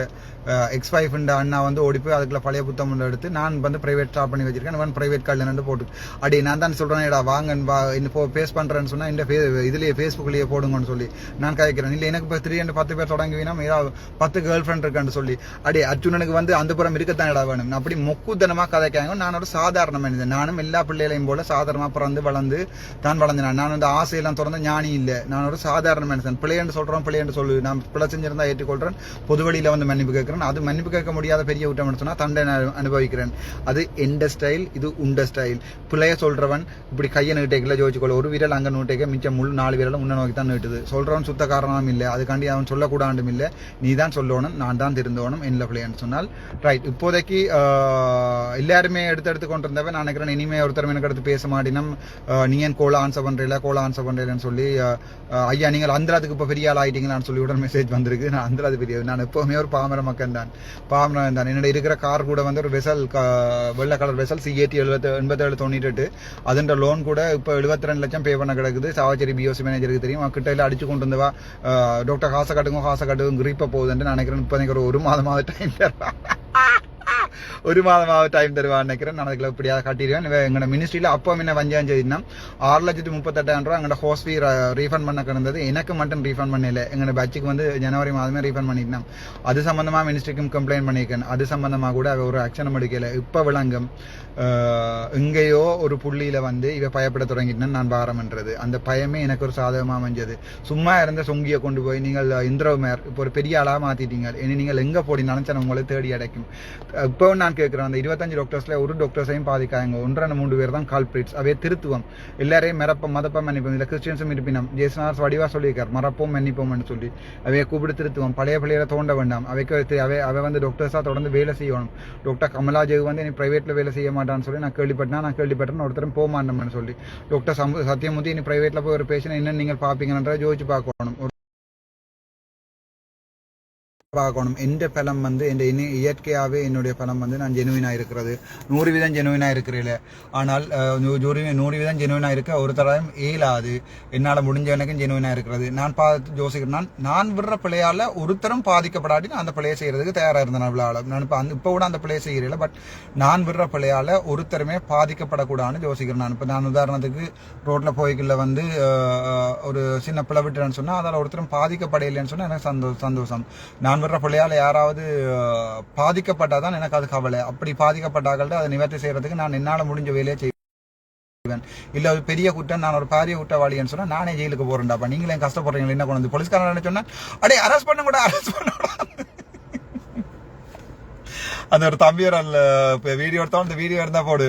எக்ஸ்-வைஃப் அண்ணா வந்து ஓடி போய் அதுக்குள்ள பழைய புத்தகம் எடுத்து நான் வந்து பிரைவேட் ஸ்டார்ட் பண்ணி வச்சிருக்கேன். நான் பிரைவேட் கார்டு போட்டு அடி நான் தான் சொல்றேன், வாங்க பேஸ் பண்றேன்னு சொன்னா இந்த இதுலயே ஃபேஸ்புக்லயே போடுங்கன்னு சொல்லி நான் கேட்கிறேன். இல்லை எனக்கு இப்போ 310 பேர் தொடங்குவீனா 10 கேர்ள் ஃப்ரெண்ட் இருக்கான்னு சொல்லி அடே அர்ஜுனனுக்கு வந்து அந்த புறம் இருக்கத்தான் இடம் வேணும் அப்படி மொக்குத்தனமா கதைக்காங்க. நான் ஒரு சாதாரண மனிதன், நானும் எல்லா பிள்ளைகளையும் போல சாதாரணமா பிறந்து வளர்ந்து தான் வளர்ந்தேன். நான் வந்து ஆசையெல்லாம் திறந்து ஞானி இல்லை, நான் ஒரு சாதாரண மனுஷன். பிள்ளைன்னு சொல்றோம், பிள்ளைன்னு சொல்லு, நான் பிள்ளை செஞ்சிருந்தா ஏற்றுக்கொள்றேன், பொது வழியில வந்து மன்னிப்பு கேட்கிறேன். அது மன்னிப்பு கேட்க முடியாத பெரிய ஊட்டம் சொன்னா தண்டனை அனுபவிக்கிறேன். அது எந்த ஸ்டைல், இது உண்ட ஸ்டைல். பிள்ளைய சொல்றவன் இப்படி கையை நீட்டைக்குள்ள ஜோதிச்சுக்கொள்ள, ஒரு வீரல் அங்க நீட்டைக்க மிச்சம் முழு 4 வீரலும் உன்ன நோக்கி தான் நீட்டுது. சொல்றவன் சுத்த காரணம் இல்லை, அதுக்காண்டி அவன் சொல்லக்கூடாண்டும் இல்லை, நீ தான் சொல்லணும், நான் தான் திருந்தோணும் என்ன பிள்ளைன்னு சொன்னால் ரைட். இப்போதைக்கு எல்லாருமே எடுத்து கொண்டிருந்தவன் நான் நினைக்கிறேன் இனிமே ஒருத்தர் எனக்கு எடுத்து பேச மாட்டினம், நீ ஏன் கோல ஆன்சர் பண்றேன்னு சொல்லி ஐயா நீங்கள் அந்தராதுக்கு இப்போ பெரிய ஆள் ஆயிட்டீங்களான்னு சொல்லி உடனே மெசேஜ் வந்திருக்கு. நான் அந்தராது பெரிய, நான் எப்பவுமே ஒரு பாமர மக்கள் தான், பாமரன் தான். என்னோட இருக்கிற கார் கூட வந்து ஒரு வெசல், வெள்ளை கலர் வெசல் CAT 8798, அதுன்ற லோன் கூட இப்போ 72 லட்சம் பே பண்ண கிடக்குது. சாவச்சேரி BOC மேனேஜருக்கு தெரியும். கிட்ட அடிச்சு கொண்டு வந்தவா டாக்டர் காசை கட்டுங்க கிரீப்ப போகுதுன்னு நான் நினைக்கிறேன். இப்போ ஒரு மாதமாவது டைம் டைம் தருவான்னு நினைக்கிறேன். நான் அதுக்குள்ள இப்படியாக காட்டிடுவேன். எங்களோட மினிஸ்ட்ரியில் அப்போ என்ன 5,500 6,38,000 ரூபா எங்களோட ஹோஸ் ஃபீ ரீஃபண்ட் பண்ண கிடந்தது. எனக்கு மட்டும் ரீஃபண்ட் பண்ணல, எங்களோட பேட்சுக்கு வந்து ஜனவரி மாதமே ரீஃபண்ட் பண்ணிட்டோம். அது சம்பந்தமாக மினிஸ்ட்ரிக்கும் கம்ப்ளைண்ட் பண்ணியிருக்கேன். அது சம்பந்தமாக கூட ஒரு ஆக்ஷனும் எடுக்கல. இப்போ விளங்கும் எங்கேயோ ஒரு புள்ளியில வந்து இவ பயப்பட தொடங்கிட்டேன்னு நான் பாரம்ன்றது. அந்த பயமே எனக்கு ஒரு சாதகமாக அமைஞ்சது. சும்மா இருந்த சொங்கியை கொண்டு போய் நீங்கள் இந்திரவுமேர் இப்போ ஒரு பெரிய ஆளாக மாத்திட்டீங்க. இனி நீங்கள் எங்க போடினாலும் சரி உங்களை தேடி அடைக்கும். இப்போ நான் கேட்கிறேன், அந்த 25 டாக்டர்ஸ்ல ஒரு டாக்டர்ஸையும் பாதிக்காங்க, 1-3 பேர் தான் கால்பிரிட்ஸ். அவே திருத்துவம் எல்லாரையும் மதப்பம் மன்னிப்போம். இல்லை கிறிஸ்டியன்ஸும் இருப்பினம் ஜேசுநாத் வடிவா சொல்லியிருக்கார், மறப்போம் மன்னிப்போம்னு சொல்லி. அவைய கூப்பிட்டு திருத்துவோம், பழைய பிள்ளைகளை தோண்ட வேண்டாம். அவை வந்து டாக்டர்ஸா தொடர்ந்து வேலை செய்யணும். டாக்டர் கமலா ஜெகு வந்து இனி பிரைவேட்ல வேலை செய்ய மாட்டான்னு சொல்லி நான் கேள்விப்பட்டேன். ஒருத்தரும் போக மாட்டோம்னு சொல்லி டாக்டர் சத்தியமூர்த்தி இனி பிரைவேட்ல போய் ஒரு பேஷண்ட் என்ன நீங்கள் பாப்பீங்கன்றதை யோசிச்சு பார்க்கணும். எந்த பலம் வந்து இயற்கையாகவே என்னுடைய பலம் வந்து நான் ஜெனுவினா இருக்கிறது 100% ஜெனுவினா இருக்கிறேன். ஆனால் 100% ஜெனுவினா இருக்க ஒரு தரம் இயலாது. என்னால் முடிஞ்ச எனக்கும் ஜெனுவினா இருக்கிறது. நான் யோசிக்கிறேன், நான் விடுற பிள்ளையால ஒருத்தரும் பாதிக்கப்படாட்டி நான் அந்த பிள்ளையை செய்யறதுக்கு தயாராக இருந்தேன். நான் இப்போ கூட அந்த பிள்ளையை செய்கிறேன். பட் நான் விடுற பிள்ளையால ஒருத்தருமே பாதிக்கப்படக்கூடாதுன்னு யோசிக்கிறேன். இப்போ நான் உதாரணத்துக்கு ரோட்ல போய்க்குள்ள வந்து ஒரு சின்ன பிள்ளை விட்டுறேன்னு சொன்னா அதால் ஒருத்தரும் பாதிக்கப்படையில்லைன்னு சொன்னா எனக்கு சந்தோஷம். நான் வர்ற பிள்ளையால் யாராவது பாதிக்கப்பட்டாதான் எனக்கு அது கவலை. அப்படி பாதிக்கப்பட்டார்கள் அதை நிவர்த்தி செய்யறதுக்கு நான் என்னால் முடிஞ்ச வேலையை செய்வேன். இல்ல ஒரு பெரிய குற்றம், நான் ஒரு பாரிய குற்றவாளின்னு சொன்னா நானே ஜெயிலுக்கு போறேன்டாப்பா, நீங்களே கஷ்டப்படுறீங்க என்ன கொண்டு போலீஸ்காரன் சொன்னா அடே அரெஸ்ட் பண்ண கூட அந்த ஒரு தம்பியர் வீடியோ எடுத்தோம். அந்த வீடியோ இருந்தா போடு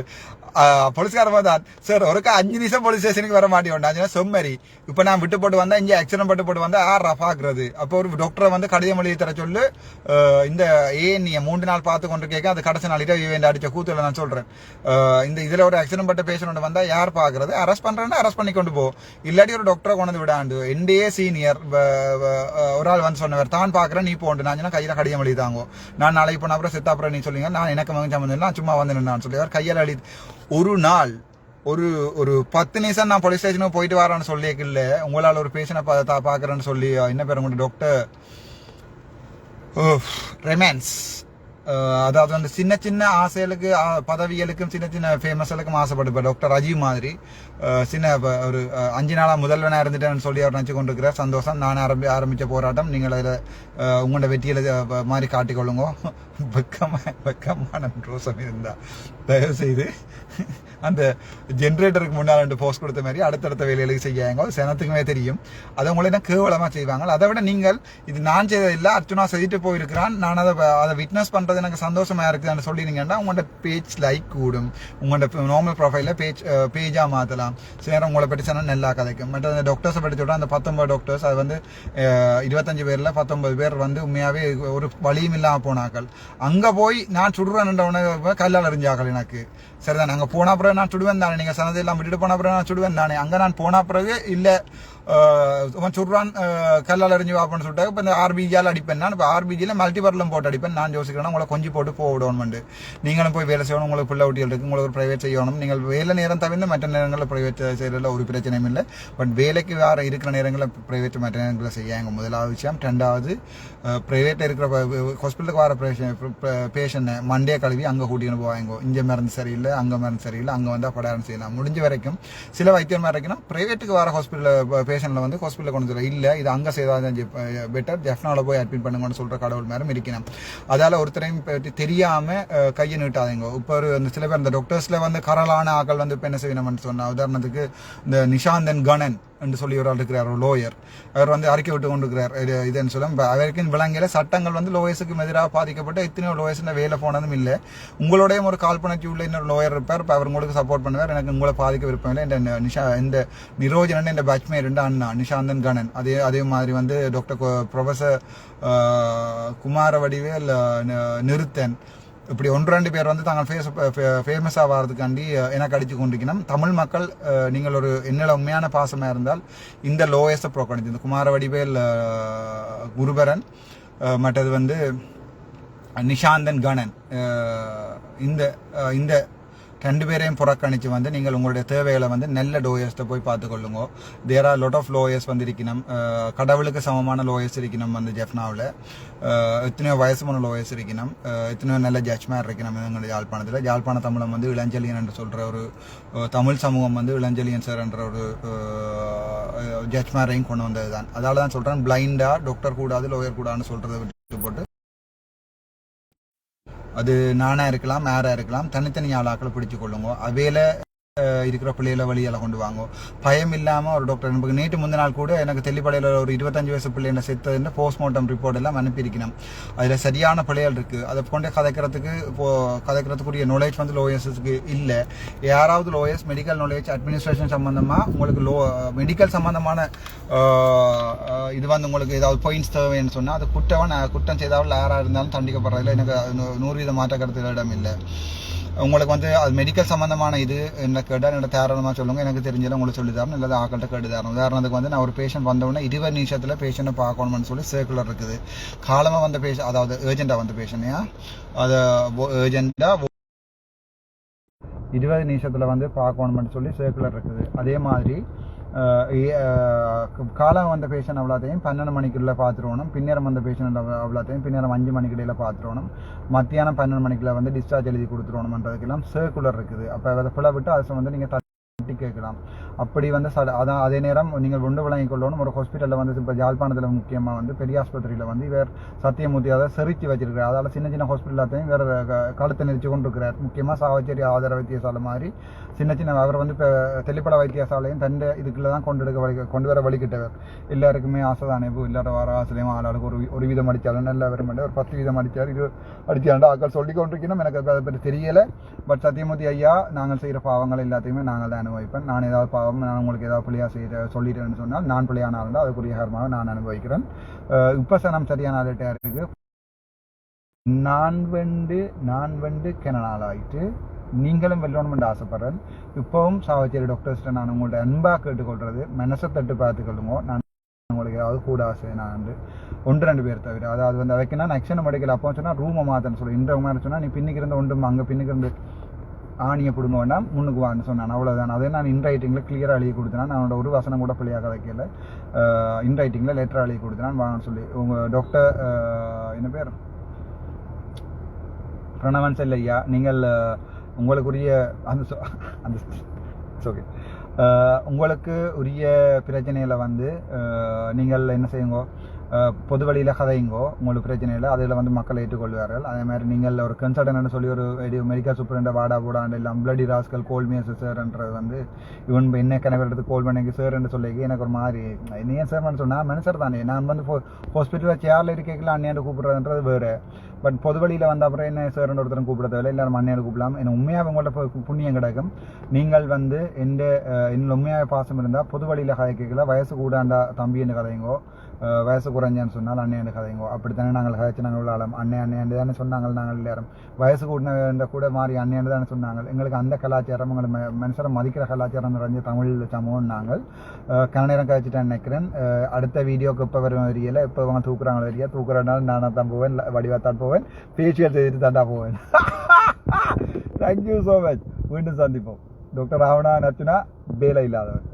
போலீஸ்காரன் தான் சார் ஒருக்கா 5 நிமிஷம் போலீஸ் ஸ்டேஷனுக்கு வர மாட்டேன் சொம்மரி. இப்ப நான் விட்டு போட்டு வந்தா இங்கே ஆக்சிடென்ட் போட்டு வந்தா ஆறா பாக்குறது. அப்போ ஒரு டாக்டரை வந்து கடிதம் எழுதி தர சொல்லு, இந்த நீ 3 நாள் பார்த்து கொண்டு கேட்க அது கடைசி நாள் இரவு அடிச்ச கூத்துல நான் சொல்றேன். இந்த இதுல ஒரு ஆக்சிடென்ட் பட்ட பேஷண்ட் வந்தா யார் பாக்குறது? அரெஸ்ட் பண்றேன்னா அரெஸ்ட் பண்ணி கொண்டு போ, இல்லாட்டி ஒரு டாக்டரை கொண்டு விடாண்டு. என்டையே சீனியர் ஒரு ஆள் வந்து சொன்னவர் தான் பாக்குறேன் நீ போண்டு நான் கையில கடிதம் எழுதி தாங்கோ, நான் நாளைக்கு போன அப்புறம் செத்தாப்புறம் நீ சொல்லுங்க, நான் எனக்கு சம்பந்தம் நான் சும்மா வந்து நான் சொல்லி அவர் கையால் எழுதி ஒரு நாள் ஒரு 10 நிமிஷம் நான் போலீஸ் ஸ்டேஷனுக்கு போயிட்டு வரேன்னு சொல்லியிருக்கல. உங்களால் ஒரு பேஷண்ட்டை பார்க்குறேன்னு சொல்லி என்ன பேர் உங்க டாக்டர் ரெமான்ஸ், அதாவது அந்த சின்ன சின்ன ஆசைகளுக்கு பதவிகளுக்கும் சின்ன சின்ன ஃபேமஸ்களுக்கும் ஆசைப்படுப்பேன். டாக்டர் ராஜீவ் மாதிரி சின்ன ஒரு 5 நாளா முதல்வனா இருந்துட்டேன்னு சொல்லி அவர் நினைச்சு கொண்டிருக்கிற சந்தோஷம். நான் ஆரம்பிச்ச போராட்டம் நீங்கள் அதில் உங்களோட வெற்றியில மாதிரி காட்டிக்கொள்ளுங்க. வெக்கமான ரோசம் இருந்தா தயவு செய்து அந்த ஜென்ரேட்டருக்கு முன்னால் போஸ்ட் கொடுத்த மாதிரி அடுத்தடுத்த வேலைகளுக்கு செய்யாங்க. சனத்துக்குமே தெரியும், அதை உங்களை என்ன கேவலமா செய்வாங்க. அதை விட நீங்கள் இது நான் செய்ததில்லை, அர்ச்சுனா செய்துட்டு போயிருக்கிறான், நான் அதை விட்னஸ் பண்றது எனக்கு சந்தோஷமா இருக்குதுன்னு சொல்லினீங்கன்னா உங்களோட பேஜ் லைக் கூடும், உங்களோட நார்மல் ப்ரொஃபைல பேஜா மாத்தலாம். சரி உங்களை பற்றி சொன்னா நல்லா கதைக்கும். பட் அந்த டாக்டர்ஸை பற்றி சொல்ற அந்த 19 டாக்டர்ஸ் அது வந்து 25 பேர்ல 19 பேர் வந்து உண்மையாவே ஒரு வழியும் இல்லாம போனாக்கள். அங்க போய் நான் சுடுறேன் கல்லால் அறிஞ்சாக்கள் எனக்கு சரிதான். அங்க போன பிறகு நான் சுடுவேன் தானே, நீங்க சனதை எல்லாம் விட்டுட்டு போன பிறகு நான் சுடுவேன் தானே. அங்க நான் போன பிறகு இல்ல சுடுறான் கல்லால் அறிஞ்சு வாப்பன்னு சொல்லிட்டு இப்போ இந்த RBGயால் அடிப்பேன். நான் இப்போ RBGயில் மல்டிபர்லும் போட்டு அடிப்பேன். நான் யோசிக்கிறேன் உங்களை கொஞ்சம் போட்டு போடணும்னு. நீங்களும் போய் வேலை செய்யணும், உங்களுக்கு பிள்ளை ஊட்டிகள் இருக்கு, உங்களுக்கு ஒரு பிரைவேட் செய்யணும். நீங்கள் வேலை நேரம் தவிர்த்து மற்ற நேரங்களில் பிரைவேட் செய்யறதுல ஒரு பிரச்சனையும் இல்லை. பட் வேலைக்கு வேற இருக்கிற நேரங்களில் பிரைவேட் மற்ற நேரங்களில் செய்யாங்க. முதலாவது விஷயம். 2வது பிரைவேட்ல இருக்கிற ஹாஸ்பிட்டலுக்கு வர பேஷண்ட் மண்டே கழுவி அங்கே கூட்டின்னு போவாங்க. இங்கே மருந்து சரியில்லை, அங்கே மருந்து சரியில்லை, அங்கே வந்தால் படாரம் செய்யலாம். முடிஞ்ச வரைக்கும் சில வைத்தியம் வரைக்கும் பிரைவேட்டுக்கு வர ஹாஸ்பிட்டல் பேஷண்ட்டில் வந்து ஹாஸ்பிட்டலில் கொண்டு சொல்ல இல்லை இது அங்கே செய்தால் பெட்டர் ஜெஃப்னாவில் போய் அட்மிட் பண்ணுங்கன்னு சொல்கிற கடவுள் மேலும் இருக்கணும். அதால் ஒருத்தரையும் பற்றி தெரியாமல் கையை நீட்டாதீங்க. இப்போ அந்த சில பேர் இந்த டாக்டர்ஸில் வந்து கரலான ஆக்கள் வந்து இப்போ என்ன செய்யணும்னு சொன்னால் உதாரணத்துக்கு இந்த நிஷாந்தன் கணன் என்று சொல்லி ஒரு ஆள் இருக்கிறார், ஒரு லோயர். அவர் வந்து அறிக்கை விட்டு கொண்டு இருக்கிறார் இதுன்னு சொல்ல அவருக்கு விளங்கில சட்டங்கள் வந்து லோயர்ஸுக்கு எதிராக பாதிக்கப்பட்ட எத்தனையோ லோயர்ஸ் வேலை போனதும் இல்லை. உங்களோடையும் ஒரு கால்பனர்ச்சி உள்ள இன்னொரு லோயர் இருப்பார், இப்போ அவர் உங்களுக்கு சப்போர்ட் பண்ணுவார். எனக்கு உங்களை பாதிக்க விருப்பம் இல்லை. இந்த நிரோஜனன் இந்த பேட்ச்மேட் அண்ணா நிஷாந்தன் கணன் அதே மாதிரி வந்து டாக்டர் ப்ரொஃபஸர் குமாரவடிவேல் நிறுத்தன் இப்படி 1-2 பேர் வந்து தாங்கள் ஃபேமஸ் ஆகிறதுக்காண்டி எனக்கு அடித்து கொண்டிருக்கணும். தமிழ் மக்கள் நீங்கள் ஒரு என்னில் உண்மையான பாசமாக இருந்தால் இந்த லோயஸ்ட்டை புறக்கணித்து இந்த குமாரவடிவேல் குருபரன் மற்றது வந்து நிஷாந்தன் கணன் இந்த 2 பேரையும் புறக்கணித்து வந்து நீங்கள் உங்களுடைய தேவைகளை வந்து நல்ல லோயர்ஸ்ட்டை போய் பார்த்துக்கொள்ளுங்க. There are lot of lawyers வந்து இருக்கணும். கடவுளுக்கு சமமான லோயர்ஸ் இருக்கணும் வந்து ஜெஃப்னாவில். எத்தனையோ வயசுமான லோயர்ஸ் இருக்கணும். எத்தனையோ நல்ல ஜட்ஜ்மேன் இருக்கணும் எங்களுடைய யாழ்ப்பாணத்தில். யாழ்ப்பாண தமிழம் வந்து இளஞ்செழியன் என்று சொல்கிற ஒரு தமிழ் சமூகம் வந்து இளஞ்செழியன் சார் என்ற ஒரு ஜட்ஜ்மேரையும் கொண்டு வந்தது தான். அதால் தான் சொல்கிறேன், பிளைண்டாக டாக்டர் கூடாது லோயர் கூடாதுன்னு சொல்கிறத விட்டு போட்டு அது நானாக இருக்கலாம் யாராக இருக்கலாம் தனித்தனி ஆளாக்களை பிடிச்சு கொள்ளுங்க. அவையில் இருக்கிற பிள்ளைகளை வழியால் கொண்டு வாங்க. பயம் இல்லாமல் ஒரு டாக்டர் எனக்கு நேற்று முந்தின நாள் கூட எனக்கு தெல்லிப்படையில் ஒரு 25 வயசு பிள்ளைங்க செத்ததுன்னு போஸ்ட்மார்ட்டம் ரிப்போர்ட் எல்லாம் அனுப்பியிருக்கணும். அதில் சரியான பிள்ளைகள் இருக்குது. அதை கொண்டே கதைக்கிறதுக்குரிய நாலேஜ் வந்து லோயர்ஸுக்கு இல்லை. யாராவது லோயர்ஸ் மெடிக்கல் நாலேஜ் அட்மினிஸ்ட்ரேஷன் சம்மந்தமாக உங்களுக்கு மெடிக்கல் சம்மந்தமான இது வந்து உங்களுக்கு ஏதாவது பாயிண்ட்ஸ் தேவைன்னு சொன்னால் அது குற்றம் செய்தாலும் யாராக இருந்தாலும் தண்டிக்கப்படுறதில்ல. எனக்கு 100% மாற்ற கருத்து இடம் இல்லை. உங்களுக்கு வந்து அது மெடிக்கல் சம்மந்தமான இது என்ன கேட்டால் என்னோட தாராளமாக சொல்லுங்கள். எனக்கு தெரிஞ்சதை உங்களுக்கு சொல்லி தரணும், இல்லை ஆக்கள்கிட்ட கேட்டு தரணும். உதாரணத்துக்கு வந்து நான் ஒரு பேஷண்ட் வந்தவுடனே 20 நிமிஷத்தில் பேஷண்ட்டை பார்க்கணும்னு சொல்லி சர்க்குலர் இருக்குது. காலமாக வந்த பேஷண்ட் அதாவது ஏஜெண்டாக வந்த பேஷண்ட்டையா அதை ஏஜெண்டாக 20 நிமிஷத்தில் வந்து பார்க்கணும்னு சொல்லி சர்க்குலர் இருக்குது. அதே மாதிரி காலம் வந்த பேஷண்ட் அவ்வளோத்தையும் 12 மணிக்குள்ளே பார்த்துருவோம். பின்னேரம் வந்த பேஷண்ட் அவ்வளோத்தையும் பின்னேரம் 5 மணிக்கிடையில் பார்த்துருவோம். மத்தியானம் 12 மணிக்குள்ள வந்து டிஸ்சார்ஜ் எழுதி கொடுத்துருவோம்ன்றதுக்கெல்லாம் சர்க்குலர் இருக்குது. அப்போ அதை ஃபுல்லாக விட்டு அதை வந்து நீங்கள் தட்டி கேட்கலாம். அப்படி வந்து அதான் அதே நேரம் நீங்கள் ஒன்று விளங்கி கொள்ளணும். ஒரு ஹாஸ்பிட்டலில் வந்து இப்போ யாழ்ப்பாணத்தில் முக்கியமாக வந்து பெரிய ஆஸ்பத்திரியில் வந்து இவர் சத்தியமூர்த்தி அதை செரித்து வச்சிருக்கிறார். அதால் சின்ன ஹாஸ்பிட்டலாத்தையும் வேறு கழுத்தை நெரிச்சு கொண்டு இருக்கிறார். முக்கியமாக சாவச்சேரி ஆதார வைத்தியசாலை மாதிரி சின்ன அவர் வந்து இப்போ தெளிப்பட வைத்தியசாலையும் தண்டை இதுக்குள்ளே தான் கொண்டு வர வழிகிட்டவர். எல்லாருக்குமே ஆசை தானே. இப்போ இல்லாத வர ஆசையிலையும் ஆளாளுக்கு ஒரு வீதம் அடித்தாலும் நல்லா வர மாட்டேன். ஒரு 10 வீதம் அடித்தார், இது அடித்தாண்டா ஆக்கள் சொல்லி கொண்டிருக்கணும். எனக்கு அதை பற்றி தெரியலை. பட் சத்தியமூர்த்தி ஐயா நாங்கள் செய்கிற பாவங்கள் எல்லாத்தையுமே நாங்கள் தான் அனுபவிப்பேன். நான் ஏதாவது பாவம் நான் உங்களுக்கு ஏதாவது பிள்ளையாக சொல்லிட்டேன்னு சொன்னால் நான் பிள்ளையானாலும் அதுக்குரிய கர்மாவை நான் அனுபவிக்கிறேன். உபசனம் சரியான ஆளுட்டாக இருக்குது. நான் வெண்டு கிணநாள் ஆகிட்டு நீங்களும் வெல்லணும்னு ஆசைப்படுறேன். இப்போவும் சாவச்சேரி டாக்டர்ஸ்ட்டை நான் உங்கள்ட்ட அன்பாக கேட்டுக்கொள்வது மனசை தட்டு பார்த்துக்கொள்ளுங்க. நான் உங்களுக்கு ஏதாவது கூட ஆசை நான் 1-2 பேர் தவிர அதாவது வந்து அவைக்குன்னா நான் எக்ஷன் மடிக்கல. அப்போ சொன்னால் ரூமை மாற்றன்னு சொல்லி இந்த மாதிரி சொன்னால் நீ பின்னிக்கு இருந்த ஒன்றும் அங்கே பின்னுக்கு இருந்து ஆணியை பிடுங்க வேண்டாம் முன்னுக்கு வான்னு சொன்னான். அவ்வளோதான். அதே நான் இன்ரைட்டிங்கில் கிளியராக எழுதி கொடுத்தேன். நான் ஒரு வசனம் கூட பிள்ளையாக வைக்கல. இன்ரைட்டிங்கில் லெட்டர் எழுதி கொடுத்தேன் வாங்கன்னு சொல்லி. உங்கள் டாக்டர் என்ன பேர் பிரணவன் செல்லையா நீங்கள் உங்களுக்குரிய அந்த ஓகே உங்களுக்கு உரிய பிரச்சனையில் வந்து நீங்கள் என்ன செய்யுங்க, பொது வழியில் கதையுங்கோ. உங்களுக்கு பிரச்சனை இல்லை, அதில் வந்து மக்கள் ஏற்றுக்கொள்வார்கள். அதே மாதிரி நீங்கள் ஒரு கன்சல்டன்ட்னு சொல்லி ஒரு மெடிக்கல் சூப்பரண்ட வாடா போடாண்டு இல்லை பிளடி ராஸ்கல் கோல்மியஸ் சார்ன்றது வந்து இவன் என்ன கணவருக்கு கோல் பண்ணி சார்ன்னு சொல்லி எனக்கு ஒரு மாதிரி என்ன சார்னு சொன்னால் மனுஷர் தானே. நான் வந்து ஹாஸ்பிட்டலில் சேரில் இருக்கல அண்ணியாண்டு கூப்பிட்றதுன்றது வேறு. பட் பொது வழியில் வந்த அப்புறம் என்ன சார்ன்ற ஒருத்தரும் கூப்பிட தேவையில்லை, எல்லாரும் அண்ணியாண்டு கூப்பிடலாம். எனக்கு உண்மையாக உங்கள்கிட்ட புண்ணியம் கிடைக்கும். நீங்கள் வந்து என்னோட உண்மையாக பாசம் இருந்தால் பொது வழியில் கதை கேட்கல, வயசு கூடாண்டா தம்பின்னு கதைங்கோ, வயசு குறைஞ்சான்னு சொன்னால் அண்ணையாண்டு கதைங்கோ. அப்படித்தானே நாங்கள் கதைச்சு நாங்கள் உள்ள ஆளும் அண்ணையாண்டு தானே சொன்னாங்க. நாங்கள் எல்லாரும் வயசு கூடின கூட மாதிரி அண்ணையாண்டு தானே சொன்னாங்க. எங்களுக்கு அந்த கலாச்சாரம் எங்களை மனுஷரை மதிக்கிற கலாச்சாரம் நிறைஞ்ச தமிழ் சமூகம். நாங்கள் கனநேரம் கழிச்சுட்டேன் நினைக்கிறேன். அடுத்த வீடியோக்கு எப்போ வரும் தெரியல. எப்போ அவங்க தூக்குறாங்களோ தெரிய, தூக்குறதுனால நானாக தான் போவேன், வடிவாத்தான் போவேன், ஃபேஷியல் செய்துட்டு தாண்டா போவேன். Thank you so much. மீண்டும் சந்திப்போம். டாக்டர் ராவணா நச்சுனா வேலை இல்லாதவன்.